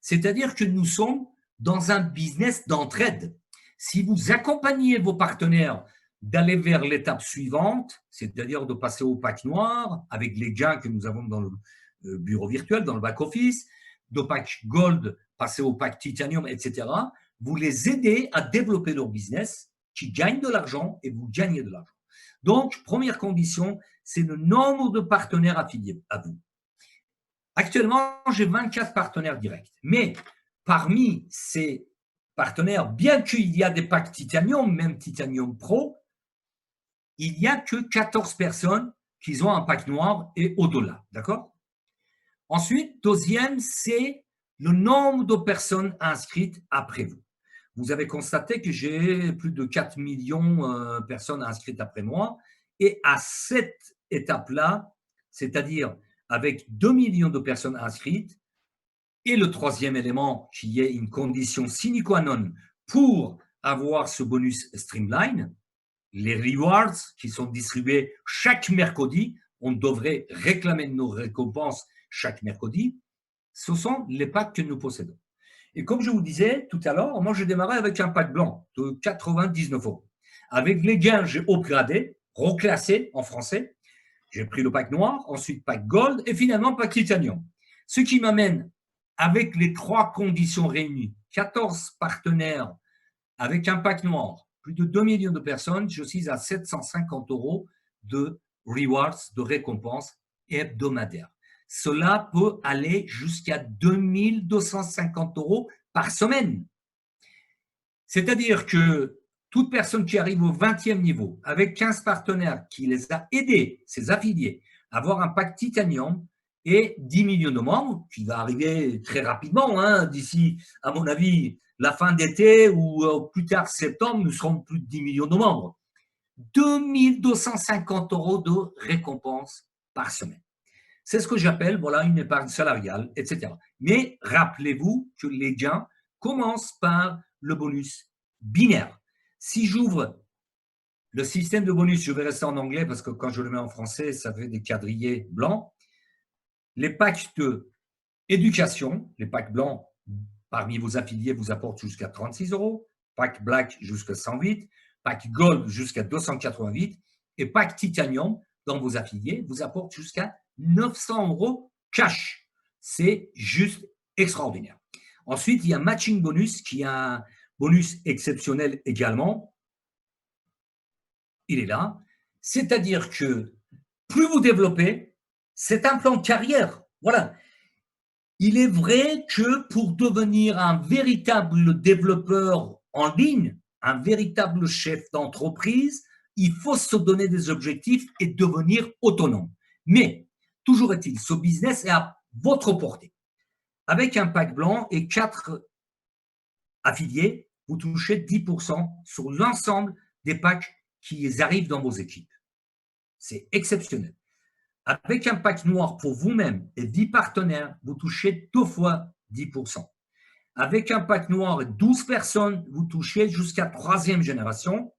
C'est-à-dire que nous sommes dans un business d'entraide. Si vous accompagnez vos partenaires d'aller vers l'étape suivante, c'est-à-dire de passer au pack noir avec les gains que nous avons dans le bureau virtuel, dans le back-office, de pack gold, passer au pack titanium, etc. Vous les aidez à développer leur business, qui gagnent de l'argent et vous gagnez de l'argent. Donc, première condition, c'est le nombre de partenaires affiliés à vous. Actuellement, j'ai 24 partenaires directs, mais parmi ces partenaires, bien qu'il y a des packs Titanium, même Titanium Pro, il n'y a que 14 personnes qui ont un pack noir et au-delà, d'accord? Ensuite, deuxième, c'est le nombre de personnes inscrites après vous. Vous avez constaté que j'ai plus de 4 millions de personnes inscrites après moi, et à cette étape-là, c'est-à-dire avec 2 millions de personnes inscrites, et le troisième élément qui est une condition sine qua non pour avoir ce bonus Streamline, les rewards qui sont distribués chaque mercredi, on devrait réclamer nos récompenses chaque mercredi, ce sont les packs que nous possédons. Et comme je vous disais tout à l'heure, moi j'ai démarré avec un pack blanc de 99 €. Avec les gains, j'ai upgradé, reclassé en français. J'ai pris le pack noir, ensuite pack gold et finalement pack titanium. Ce qui m'amène, avec les trois conditions réunies, 14 partenaires avec un pack noir, plus de 2 millions de personnes, je suis à 750 € de rewards, de récompenses hebdomadaires. Cela peut aller jusqu'à 2250 € par semaine. C'est-à-dire que toute personne qui arrive au 20e niveau, avec 15 partenaires qui les a aidés, ses affiliés, à avoir un pack titanium et 10 millions de membres, qui va arriver très rapidement, hein, d'ici, à mon avis, la fin d'été ou plus tard septembre, nous serons plus de 10 millions de membres. 2250 € de récompense par semaine. C'est ce que j'appelle voilà, une épargne salariale, etc. Mais rappelez-vous que les gains commencent par le bonus binaire. Si j'ouvre le système de bonus, je vais rester en anglais parce que quand je le mets en français, ça fait des quadrillés blancs. Les packs de éducation, les packs blancs, parmi vos affiliés, vous apportent jusqu'à 36 €, pack black jusqu'à 108, pack gold jusqu'à 288 et pack titanium dans vos affiliés vous apporte jusqu'à 900 € cash. C'est juste extraordinaire. Ensuite, il y a matching bonus qui est un bonus exceptionnel également. Il est là. C'est-à-dire que plus vous développez, c'est un plan de carrière. Voilà. Il est vrai que pour devenir un véritable développeur en ligne, un véritable chef d'entreprise, il faut se donner des objectifs et devenir autonome. Mais, toujours est-il, ce business est à votre portée. Avec un pack blanc et 4 affiliés, vous touchez 10% sur l'ensemble des packs qui arrivent dans vos équipes. C'est exceptionnel. Avec un pack noir pour vous-même et 10 partenaires, vous touchez 2 fois 10%. Avec un pack noir et 12 personnes, vous touchez jusqu'à 3e génération.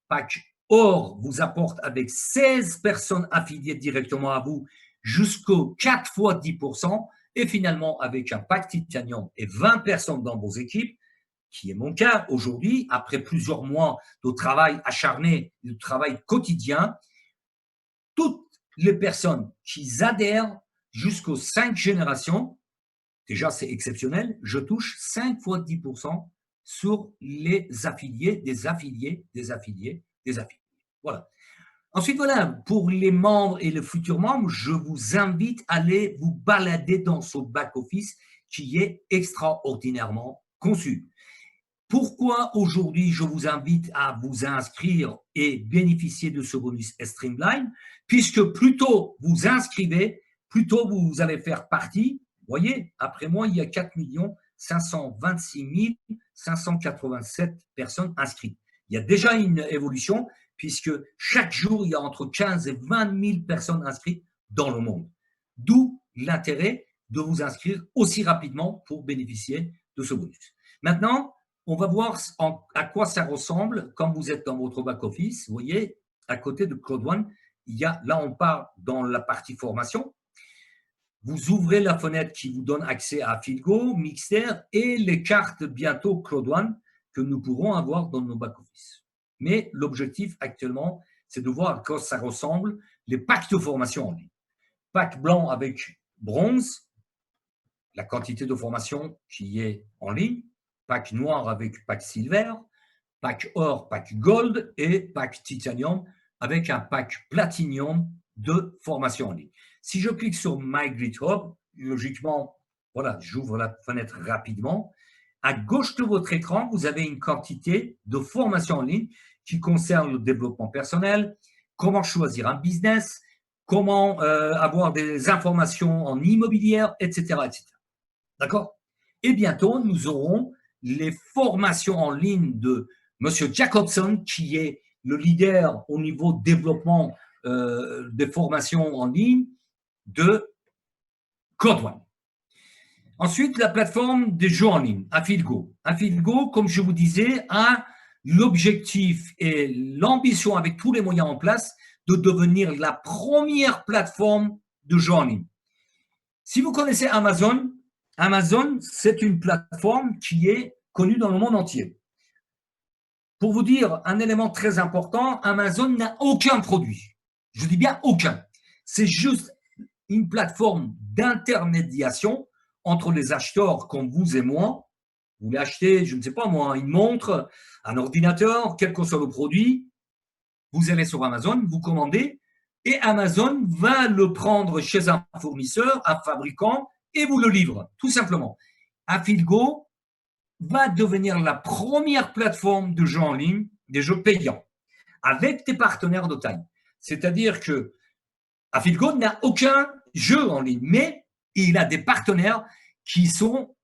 Pack or vous apporte avec 16 personnes affiliées directement à vous jusqu'aux 4 fois 10%. Et finalement, avec un pack titanium et 20 personnes dans vos équipes, qui est mon cas aujourd'hui, après plusieurs mois de travail acharné, de travail quotidien, toutes les personnes qui adhèrent jusqu'aux 5 générations, déjà c'est exceptionnel, je touche 5 fois 10% sur les affiliés, des affiliés, des affiliés, des affiliés. Voilà. Ensuite, voilà, pour les membres et les futurs membres, je vous invite à aller vous balader dans ce back-office qui est extraordinairement conçu. Pourquoi aujourd'hui je vous invite à vous inscrire et bénéficier de ce bonus Streamline? Puisque plus tôt vous inscrivez, plus tôt vous allez faire partie. Vous voyez, après moi, il y a 4 526 587 personnes inscrites. Il y a déjà une évolution puisque chaque jour, il y a entre 15 et 20 000 personnes inscrites dans le monde. D'où l'intérêt de vous inscrire aussi rapidement pour bénéficier de ce bonus. Maintenant, on va voir à quoi ça ressemble quand vous êtes dans votre back-office. Vous voyez, à côté de Cloud One, il y a, là, on part dans la partie formation. Vous ouvrez la fenêtre qui vous donne accès à Filgo, Mixter et les cartes bientôt Cloud One que nous pourrons avoir dans nos back-office. Mais l'objectif actuellement, c'est de voir à quoi ça ressemble les packs de formation en ligne. Pack blanc avec bronze, la quantité de formation qui est en ligne, pack noir avec pack silver, pack or, pack gold et pack titanium avec un pack platinum de formation en ligne. Si je clique sur My GitHub, logiquement, voilà, j'ouvre la fenêtre rapidement. À gauche de votre écran, vous avez une quantité de formations en ligne qui concerne le développement personnel, comment choisir un business, comment avoir des informations en immobilière, etc., etc. D'accord? Et bientôt, nous aurons les formations en ligne de Monsieur Jacobson, qui est le leader au niveau développement des formations en ligne de Code One. Ensuite, la plateforme des jeux en ligne, Afilgo. Afilgo, comme je vous disais, a l'objectif et l'ambition, avec tous les moyens en place, de devenir la première plateforme de jeux en ligne. Si vous connaissez Amazon, Amazon, c'est une plateforme qui est connue dans le monde entier. Pour vous dire un élément très important, Amazon n'a aucun produit. Je dis bien aucun. C'est juste une plateforme d'intermédiation entre les acheteurs comme vous et moi. Vous voulez acheter, je ne sais pas moi, une montre, un ordinateur, quel que soit le produit, vous allez sur Amazon, vous commandez, et Amazon va le prendre chez un fournisseur, un fabricant, et vous le livre, tout simplement. Afilgo va devenir la première plateforme de jeux en ligne, des jeux payants, avec des partenaires de taille. C'est-à-dire que Afilgo n'a aucun jeu en ligne, mais il a des partenaires qui sont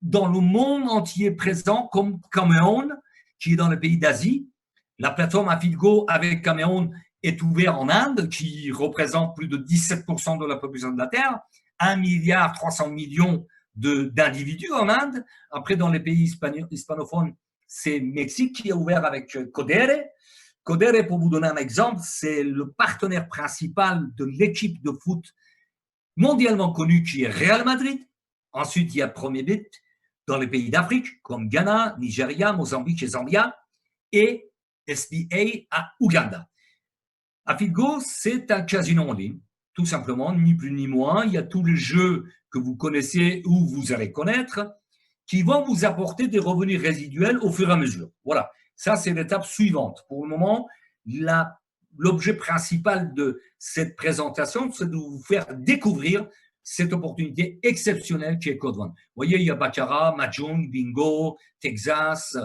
dans le monde entier présents, comme Cameroun, qui est dans les pays d'Asie. La plateforme Afilgo avec Cameroun est ouverte en Inde, qui représente plus de 17% de la population de la Terre, 1,3 milliard d'individus en Inde. Après, dans les pays hispanophones, c'est Mexique qui est ouvert avec Codere. Codere, pour vous donner un exemple, c'est le partenaire principal de l'équipe de foot mondialement connue qui est Real Madrid. Ensuite, il y a Premier Bit dans les pays d'Afrique, comme Ghana, Nigeria, Mozambique et Zambia, et SBA à Ouganda. Afilgo, c'est un casino en ligne, tout simplement, ni plus ni moins. Il y a tous les jeux que vous connaissez ou vous allez connaître qui vont vous apporter des revenus résiduels au fur et à mesure. Voilà, ça c'est l'étape suivante. Pour le moment, l'objet principal de cette présentation, c'est de vous faire découvrir cette opportunité exceptionnelle qui est Code One. Vous voyez, il y a Baccarat, Mahjong, Bingo, Texas,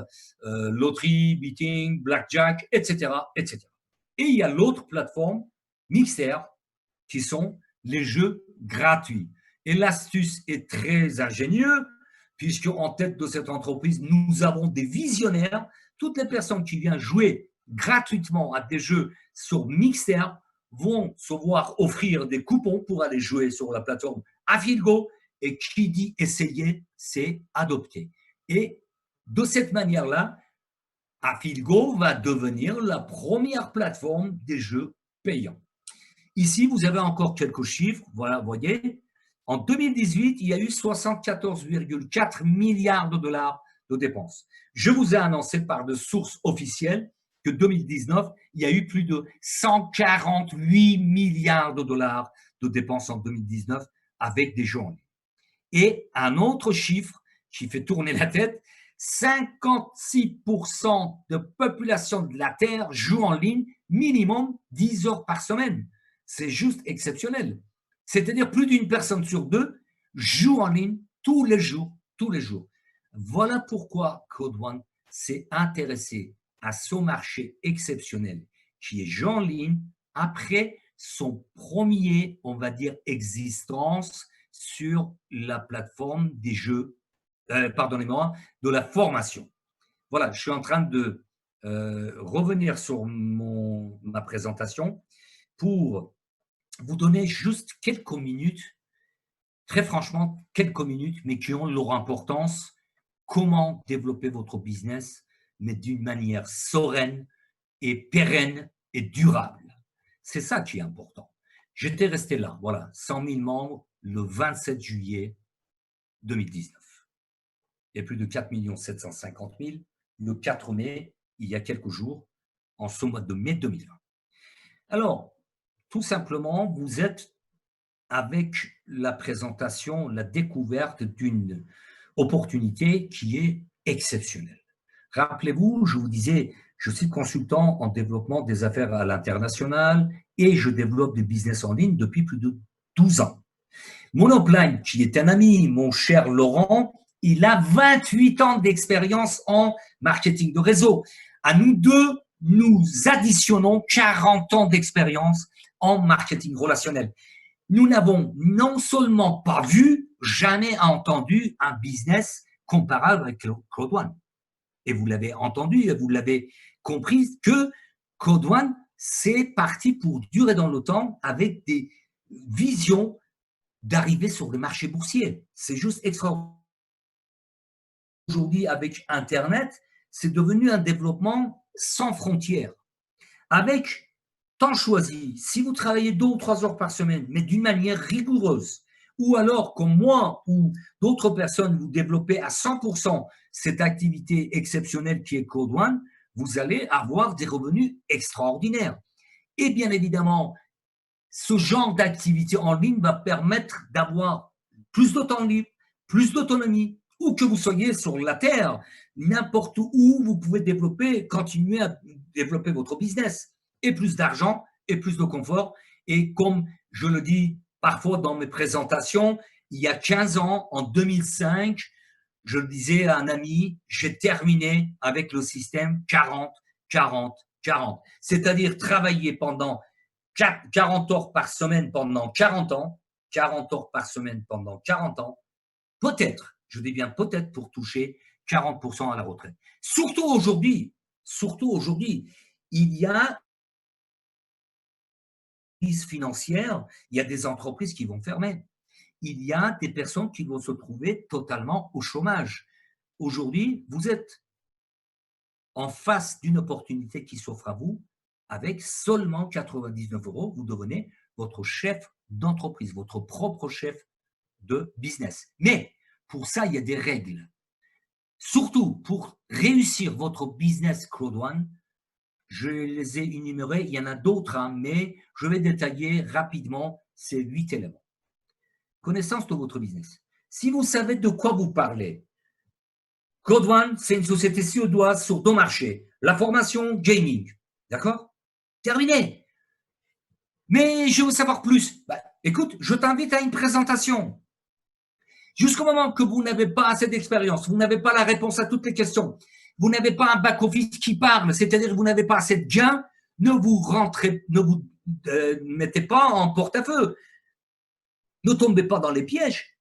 loterie, betting, blackjack, etc., etc. Et il y a l'autre plateforme, Mixer, qui sont les jeux gratuits. Et l'astuce est très ingénieuse, puisque en tête de cette entreprise, nous avons des visionnaires. Toutes les personnes qui viennent jouer gratuitement à des jeux sur Mixer vont se voir offrir des coupons pour aller jouer sur la plateforme Afilgo. Et qui dit essayer, c'est adopter. Et de cette manière-là, Afilgo va devenir la première plateforme des jeux payants. Ici, vous avez encore quelques chiffres. Voilà, vous voyez. En 2018, il y a eu 74,4 milliards de dollars de dépenses. Je vous ai annoncé par de sources officielles que 2019, il y a eu plus de 148 milliards de dollars de dépenses en 2019 avec des jeux en ligne. Et un autre chiffre qui fait tourner la tête, 56% de population de la Terre joue en ligne minimum 10 heures par semaine. C'est juste exceptionnel. C'est-à-dire plus d'une personne sur deux joue en ligne tous les jours, tous les jours. Voilà pourquoi Code One s'est intéressé à ce marché exceptionnel qui est jeu en ligne après son premier, on va dire, existence sur la plateforme des jeux, pardonnez-moi, de la formation. Voilà, je suis en train de revenir sur ma présentation pour vous donner juste quelques minutes, très franchement, quelques minutes, mais qui ont leur importance. Comment développer votre business, mais d'une manière sereine et pérenne et durable. C'est ça qui est important. J'étais resté là, voilà, 100 000 membres le 27 juillet 2019. Il y a plus de 4 750 000 le 4 mai, il y a quelques jours, en ce mois de mai 2020. Alors, tout simplement, vous êtes avec la présentation, la découverte d'une opportunité qui est exceptionnelle. Rappelez-vous, je vous disais, je suis consultant en développement des affaires à l'international et je développe des business en ligne depuis plus de 12 ans. Mon upline, qui est un ami, mon cher Laurent, il a 28 ans d'expérience en marketing de réseau. À nous deux, nous additionnons 40 ans d'expérience en marketing relationnel. Nous n'avons non seulement pas vu, jamais entendu un business comparable avec Code One. Et vous l'avez entendu, et vous l'avez compris, que Code One, c'est parti pour durer dans le temps avec des visions d'arriver sur le marché boursier. C'est juste extraordinaire. Aujourd'hui, avec Internet, c'est devenu un développement sans frontières. Avec temps choisi, si vous travaillez 2 ou 3 heures par semaine, mais d'une manière rigoureuse, ou alors comme moi ou d'autres personnes, vous développez à 100% cette activité exceptionnelle qui est Code One, vous allez avoir des revenus extraordinaires. Et bien évidemment, ce genre d'activité en ligne va permettre d'avoir plus de temps libre, plus d'autonomie, où que vous soyez sur la Terre, n'importe où vous pouvez développer, continuer à développer votre business. Et plus d'argent, et plus de confort. Et comme je le dis parfois dans mes présentations, il y a 15 ans, en 2005, je le disais à un ami, j'ai terminé avec le système 40, 40, 40. C'est-à-dire travailler pendant 40 heures par semaine pendant 40 ans, 40 heures par semaine pendant 40 ans, peut-être, je dis bien peut-être pour toucher 40% à la retraite. Surtout aujourd'hui, il y a une crise financière, il y a des entreprises qui vont fermer. Il y a des personnes qui vont se trouver totalement au chômage. Aujourd'hui, vous êtes en face d'une opportunité qui s'offre à vous. Avec seulement 99 €, vous devenez votre chef d'entreprise, votre propre chef de business. Mais pour ça, il y a des règles. Surtout pour réussir votre business Code One, je les ai énumérés, il y en a d'autres, hein, mais je vais détailler rapidement ces 8 éléments. Connaissance de votre business. Si vous savez de quoi vous parlez, Code One, c'est une société suédoise sur 2 marchés. La formation gaming. D'accord? Terminé. Mais je veux savoir plus. Écoute, je t'invite à une présentation. Jusqu'au moment que vous n'avez pas assez d'expérience, vous n'avez pas la réponse à toutes les questions, vous n'avez pas un back-office qui parle, c'est-à-dire que vous n'avez pas assez de gains, ne vous mettez pas en porte-à-feu. Ne tombez pas dans les pièges.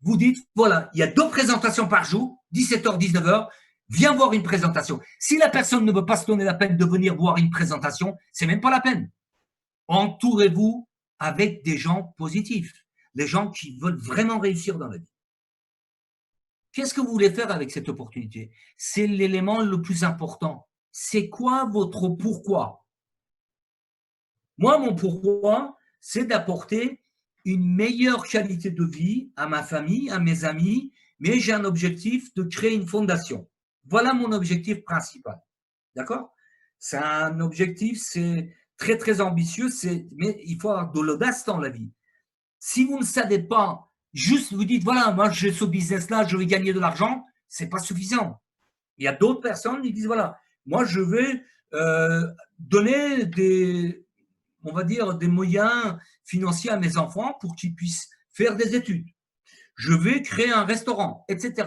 Vous dites, voilà, il y a 2 présentations par jour, 17h, 19h, viens voir une présentation. Si la personne ne veut pas se donner la peine de venir voir une présentation, c'est même pas la peine. Entourez-vous avec des gens positifs, les gens qui veulent vraiment réussir dans la vie. Qu'est-ce que vous voulez faire avec cette opportunité? C'est l'élément le plus important. C'est quoi votre pourquoi? Moi, mon pourquoi, c'est d'apporter une meilleure qualité de vie à ma famille, à mes amis, mais j'ai un objectif de créer une fondation. Voilà mon objectif principal. D'accord? C'est un objectif, c'est très, très ambitieux, mais il faut avoir de l'audace dans la vie. Si vous ne savez pas, juste vous dites, voilà, moi j'ai ce business-là, je vais gagner de l'argent, c'est pas suffisant. Il y a d'autres personnes qui disent, voilà, moi je vais donner on va dire, des moyens financiers à mes enfants pour qu'ils puissent faire des études. Je vais créer un restaurant, etc.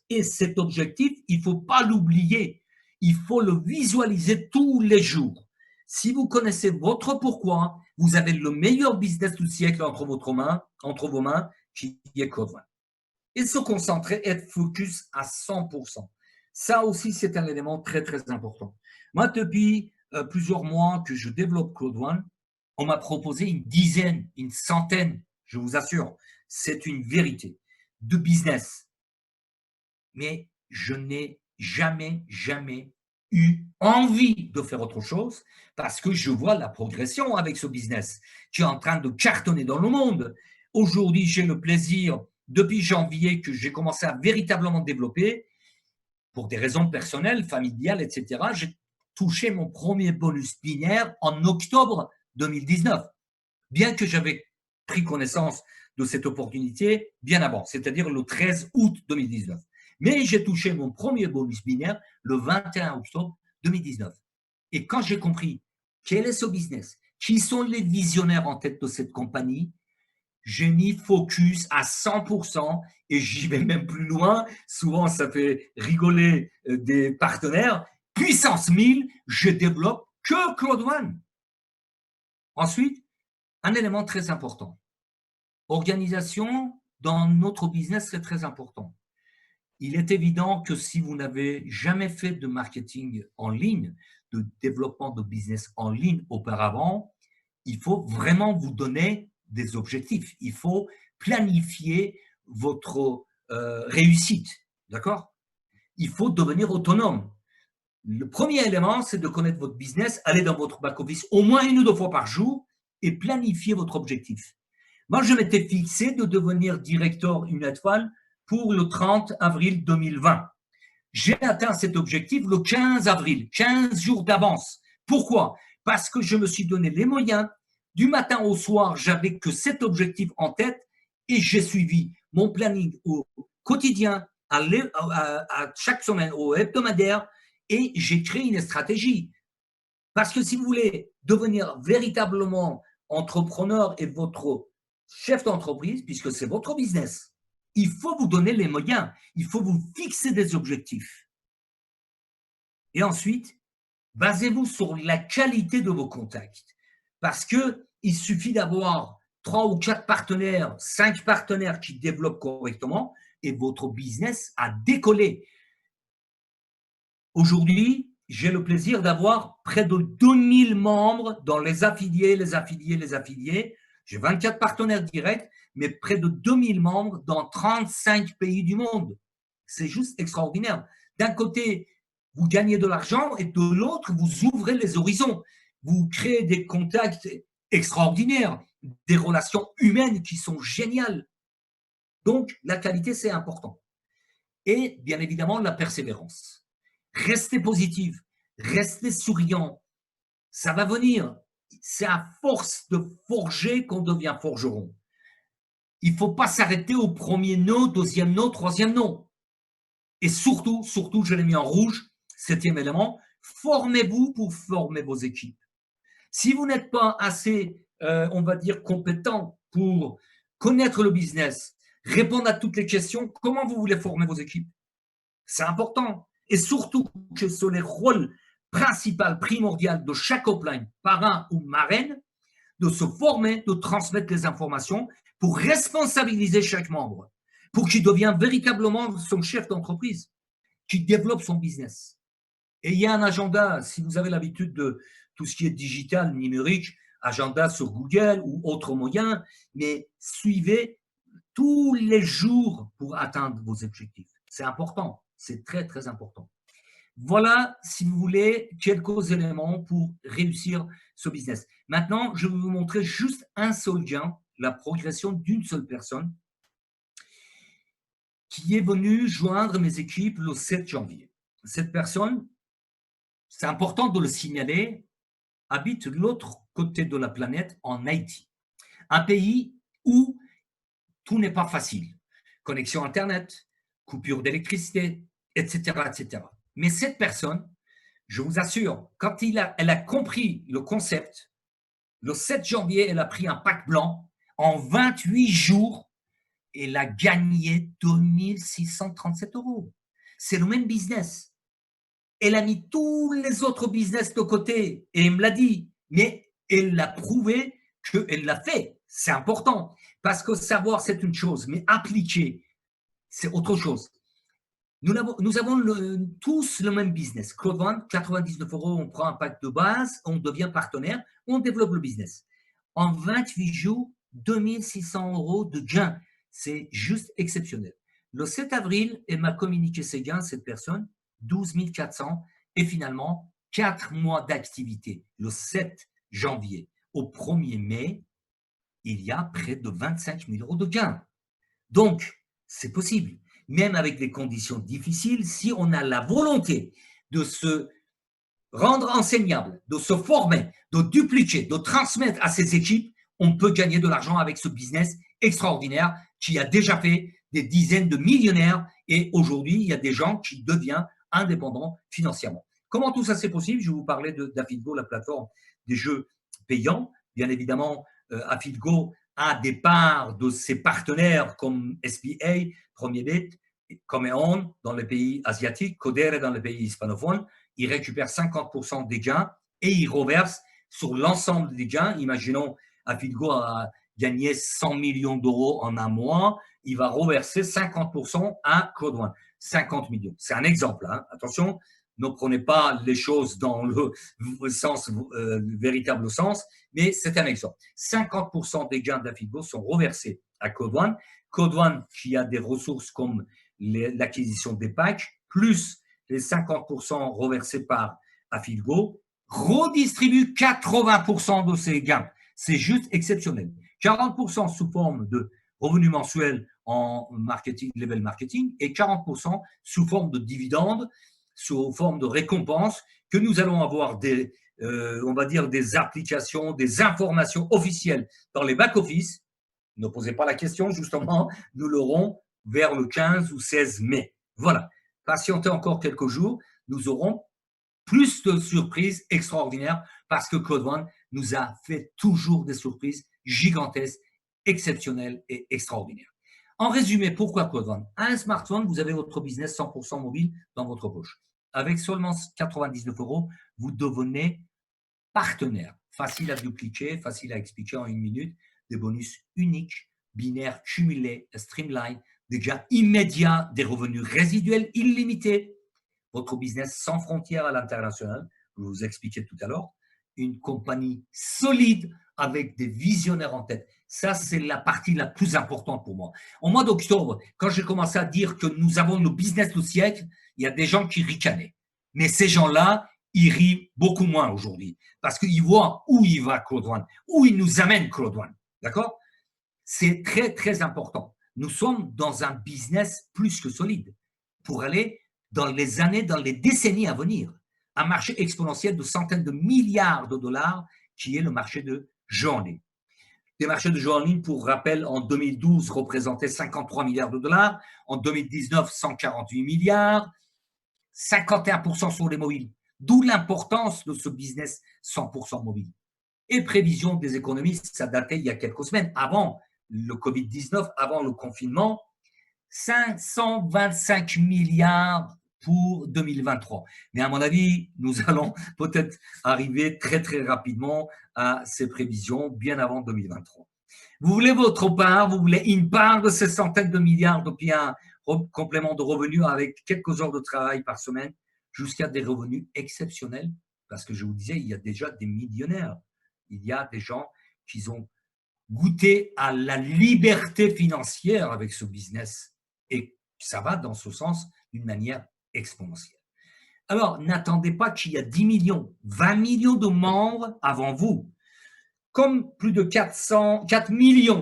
Et cet objectif, il ne faut pas l'oublier. Il faut le visualiser tous les jours. Si vous connaissez votre pourquoi, vous avez le meilleur business du siècle entre vos mains, qui est Code One. Et se concentrer, être focus à 100%. Ça aussi, c'est un élément très, très important. Moi, depuis plusieurs mois que je développe Code One, on m'a proposé une dizaine, une centaine, je vous assure, c'est une vérité, de business. Mais je n'ai jamais eu envie de faire autre chose parce que je vois la progression avec ce business qui est en train de cartonner dans le monde. Aujourd'hui, j'ai le plaisir, depuis janvier, que j'ai commencé à véritablement développer, pour des raisons personnelles, familiales, etc., j'ai touché mon premier bonus binaire en octobre 2019, bien que j'avais pris connaissance de cette opportunité bien avant, c'est-à-dire le 13 août 2019. Mais j'ai touché mon premier bonus binaire le 21 octobre 2019. Et quand j'ai compris quel est ce business, qui sont les visionnaires en tête de cette compagnie, j'ai mis focus à 100% et j'y vais même plus loin. Souvent, ça fait rigoler des partenaires. Puissance 1000, je développe que Claude One. Ensuite, un élément très important. Organisation dans notre business, c'est très important. Il est évident que si vous n'avez jamais fait de marketing en ligne, de développement de business en ligne auparavant, il faut vraiment vous donner des objectifs. Il faut planifier votre réussite. D'accord? Il faut devenir autonome. Le premier élément, c'est de connaître votre business, aller dans votre back-office au moins 1 ou 2 fois par jour et planifier votre objectif. Moi, je m'étais fixé de devenir directeur une étoile pour le 30 avril 2020. J'ai atteint cet objectif le 15 avril, 15 jours d'avance. Pourquoi? Parce que je me suis donné les moyens. Du matin au soir, j'avais que cet objectif en tête et j'ai suivi mon planning au quotidien, à chaque semaine, au hebdomadaire, et j'ai créé une stratégie. Parce que si vous voulez devenir véritablement entrepreneur et votre chef d'entreprise, puisque c'est votre business, il faut vous donner les moyens, il faut vous fixer des objectifs. Et ensuite, basez-vous sur la qualité de vos contacts. Parce qu'il suffit d'avoir 3 ou 4 partenaires, 5 partenaires qui développent correctement et votre business a décollé. Aujourd'hui, j'ai le plaisir d'avoir près de 2000 membres dans les affiliés. J'ai 24 partenaires directs, mais près de 2000 membres dans 35 pays du monde. C'est juste extraordinaire. D'un côté, vous gagnez de l'argent et de l'autre, vous ouvrez les horizons. Vous créez des contacts extraordinaires, des relations humaines qui sont géniales. Donc, la qualité, c'est important. Et bien évidemment, la persévérance. Restez positif, restez souriant. Ça va venir. C'est à force de forger qu'on devient forgeron. Il ne faut pas s'arrêter au premier non, deuxième non, troisième non. Et surtout, je l'ai mis en rouge, 7e élément, formez-vous pour former vos équipes. Si vous n'êtes pas assez, on va dire, compétent pour connaître le business, répondre à toutes les questions, comment vous voulez former vos équipes? C'est important. Et surtout que sur les rôles principaux, primordiaux de chaque upline, parrain ou marraine, de se former, de transmettre les informations pour responsabiliser chaque membre, pour qu'il devienne véritablement son chef d'entreprise, qu'il développe son business. Et il y a un agenda, si vous avez l'habitude de tout ce qui est digital, numérique, agenda sur Google ou autre moyen, mais suivez tous les jours pour atteindre vos objectifs. C'est important, c'est très, très important. Voilà, si vous voulez, quelques éléments pour réussir ce business. Maintenant, je vais vous montrer juste un seul gain, la progression d'une seule personne qui est venue joindre mes équipes le 7 janvier. Cette personne, c'est important de le signaler, habite de l'autre côté de la planète, en Haïti. Un pays où tout n'est pas facile. Connexion Internet, coupure d'électricité, etc., etc. Mais cette personne, je vous assure, quand elle a compris le concept, le 7 janvier, elle a pris un pack blanc. En 28 jours, elle a gagné 2637 €. C'est le même business. Elle a mis tous les autres business de côté et elle me l'a dit. Mais elle l'a prouvé qu'elle l'a fait. C'est important. Parce que savoir, c'est une chose, mais appliquer, c'est autre chose. Nous avons tous le même business. Claude One, 99 €, on prend un pack de base, on devient partenaire, on développe le business. En 28 jours, 2600 € de gains. C'est juste exceptionnel. Le 7 avril, elle m'a communiqué ses gains, cette personne, 12 400, et finalement, 4 mois d'activité. Le 7 janvier au 1er mai, il y a près de 25 000 € de gains. Donc, c'est possible. Même avec des conditions difficiles, si on a la volonté de se rendre enseignable, de se former, de dupliquer, de transmettre à ses équipes, on peut gagner de l'argent avec ce business extraordinaire qui a déjà fait des dizaines de millionnaires et aujourd'hui, il y a des gens qui deviennent indépendants financièrement. Comment tout ça c'est possible? Je vais vous parler d'Afidgo, la plateforme des jeux payants. Bien évidemment, Afidgo a des parts de ses partenaires comme SBA, Premier Bet, Comeon dans les pays asiatiques, Codere dans les pays hispanophones. Il récupère 50% des gains et il reverse sur l'ensemble des gains. Imaginons, Afidgo a gagné 100 millions d'euros en un mois, il va reverser 50% à Code One. 50 millions. C'est un exemple. Hein. Attention, ne prenez pas les choses dans le sens, véritable sens, mais c'est un exemple. 50% des gains d'Afidgo sont reversés à Code One. Code One qui a des ressources comme l'acquisition des packs, plus les 50% reversés par Afidgo, redistribue 80% de ces gains. C'est juste exceptionnel. 40% sous forme de revenus mensuels en marketing, level marketing, et 40% sous forme de dividendes, sous forme de récompenses, que nous allons avoir des, on va dire, des applications, des informations officielles dans les back-office. Ne posez pas la question, justement, nous l'aurons vers le 15 ou 16 mai. Voilà. Patientez encore quelques jours, nous aurons plus de surprises extraordinaires parce que Code One nous a fait toujours des surprises gigantesques, exceptionnelles et extraordinaires. En résumé, pourquoi Code One? À un smartphone, vous avez votre business 100% mobile dans votre poche. Avec seulement 99 €, vous devenez partenaire. Facile à dupliquer, facile à expliquer en une minute, des bonus uniques, binaires, cumulés, streamline, des gains immédiats, des revenus résiduels illimités, votre business sans frontières à l'international, je vous expliquais tout à l'heure, une compagnie solide avec des visionnaires en tête. Ça, c'est la partie la plus importante pour moi. Au mois d'octobre, quand j'ai commencé à dire que nous avons le business du siècle, il y a des gens qui ricanaient. Mais ces gens-là, ils rient beaucoup moins aujourd'hui parce qu'ils voient où il va Code One, où il nous amène Code One. D'accord? C'est très, très important. Nous sommes dans un business plus que solide pour aller dans les années, dans les décennies à venir. Un marché exponentiel de centaines de milliards de dollars qui est le marché de jeux en ligne. Les marchés de jeux en ligne, pour rappel, en 2012 représentaient 53 milliards de dollars, en 2019 148 milliards, 51% sur les mobiles. D'où l'importance de ce business 100% mobile. Et prévision des économistes, ça datait il y a quelques semaines, avant le Covid-19, avant le confinement, 525 milliards pour 2023. Mais à mon avis, nous allons peut-être arriver très, très rapidement à ces prévisions, bien avant 2023. Vous voulez votre part, vous voulez une part de ces centaines de milliards, depuis un complément de revenus avec quelques heures de travail par semaine, jusqu'à des revenus exceptionnels, parce que je vous disais, il y a déjà des millionnaires. Il y a des gens qui ont goûté à la liberté financière avec ce business. Et ça va dans ce sens d'une manière exponentielle. Alors, n'attendez pas qu'il y a 10 millions, 20 millions de membres avant vous. Comme plus de 4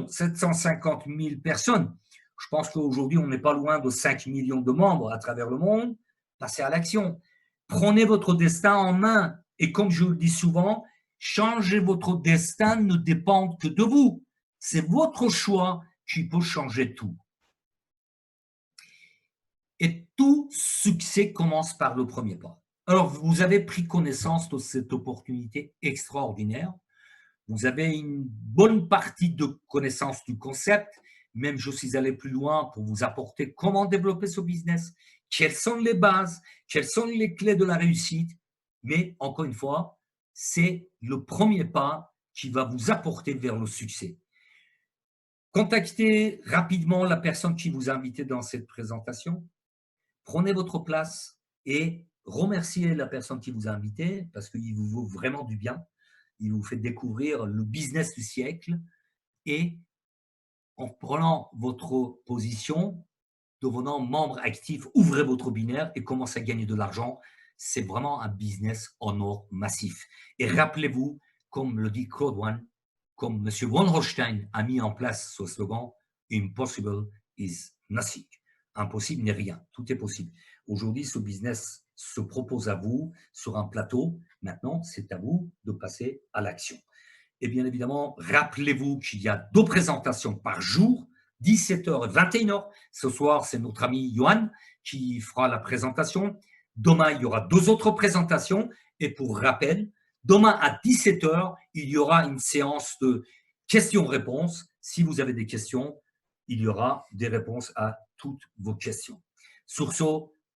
750 000 personnes, je pense qu'aujourd'hui, on n'est pas loin de 5 millions de membres à travers le monde. Passez à l'action. Prenez votre destin en main. Et comme je le dis souvent, changer votre destin ne dépend que de vous. C'est votre choix qui peut changer tout. Et tout succès commence par le premier pas. Alors, vous avez pris connaissance de cette opportunité extraordinaire. Vous avez une bonne partie de connaissance du concept. Même je suis allé plus loin pour vous apporter comment développer ce business, quelles sont les bases, quelles sont les clés de la réussite. Mais encore une fois, c'est le premier pas qui va vous apporter vers le succès. Contactez rapidement la personne qui vous a invité dans cette présentation. Prenez votre place et remerciez la personne qui vous a invité parce qu'il vous vaut vraiment du bien. Il vous fait découvrir le business du siècle et en prenant votre position, devenant membre actif, ouvrez votre binaire et commencez à gagner de l'argent. C'est vraiment un business en or massif. Et rappelez-vous, comme le dit Code One, comme M. Von Holstein a mis en place ce slogan, Impossible is nothing. Impossible n'est rien, tout est possible. Aujourd'hui, ce business se propose à vous sur un plateau. Maintenant, c'est à vous de passer à l'action. Et bien évidemment, rappelez-vous qu'il y a 2 présentations par jour, 17h et 21h. Ce soir, c'est notre ami Johan qui fera la présentation. Demain, il y aura 2 autres présentations. Et pour rappel, demain à 17h, il y aura une séance de questions-réponses. Si vous avez des questions, il y aura des réponses à toutes vos questions. Sur ce,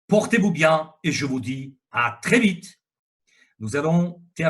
portez-vous bien et je vous dis à très vite. Nous allons terminer.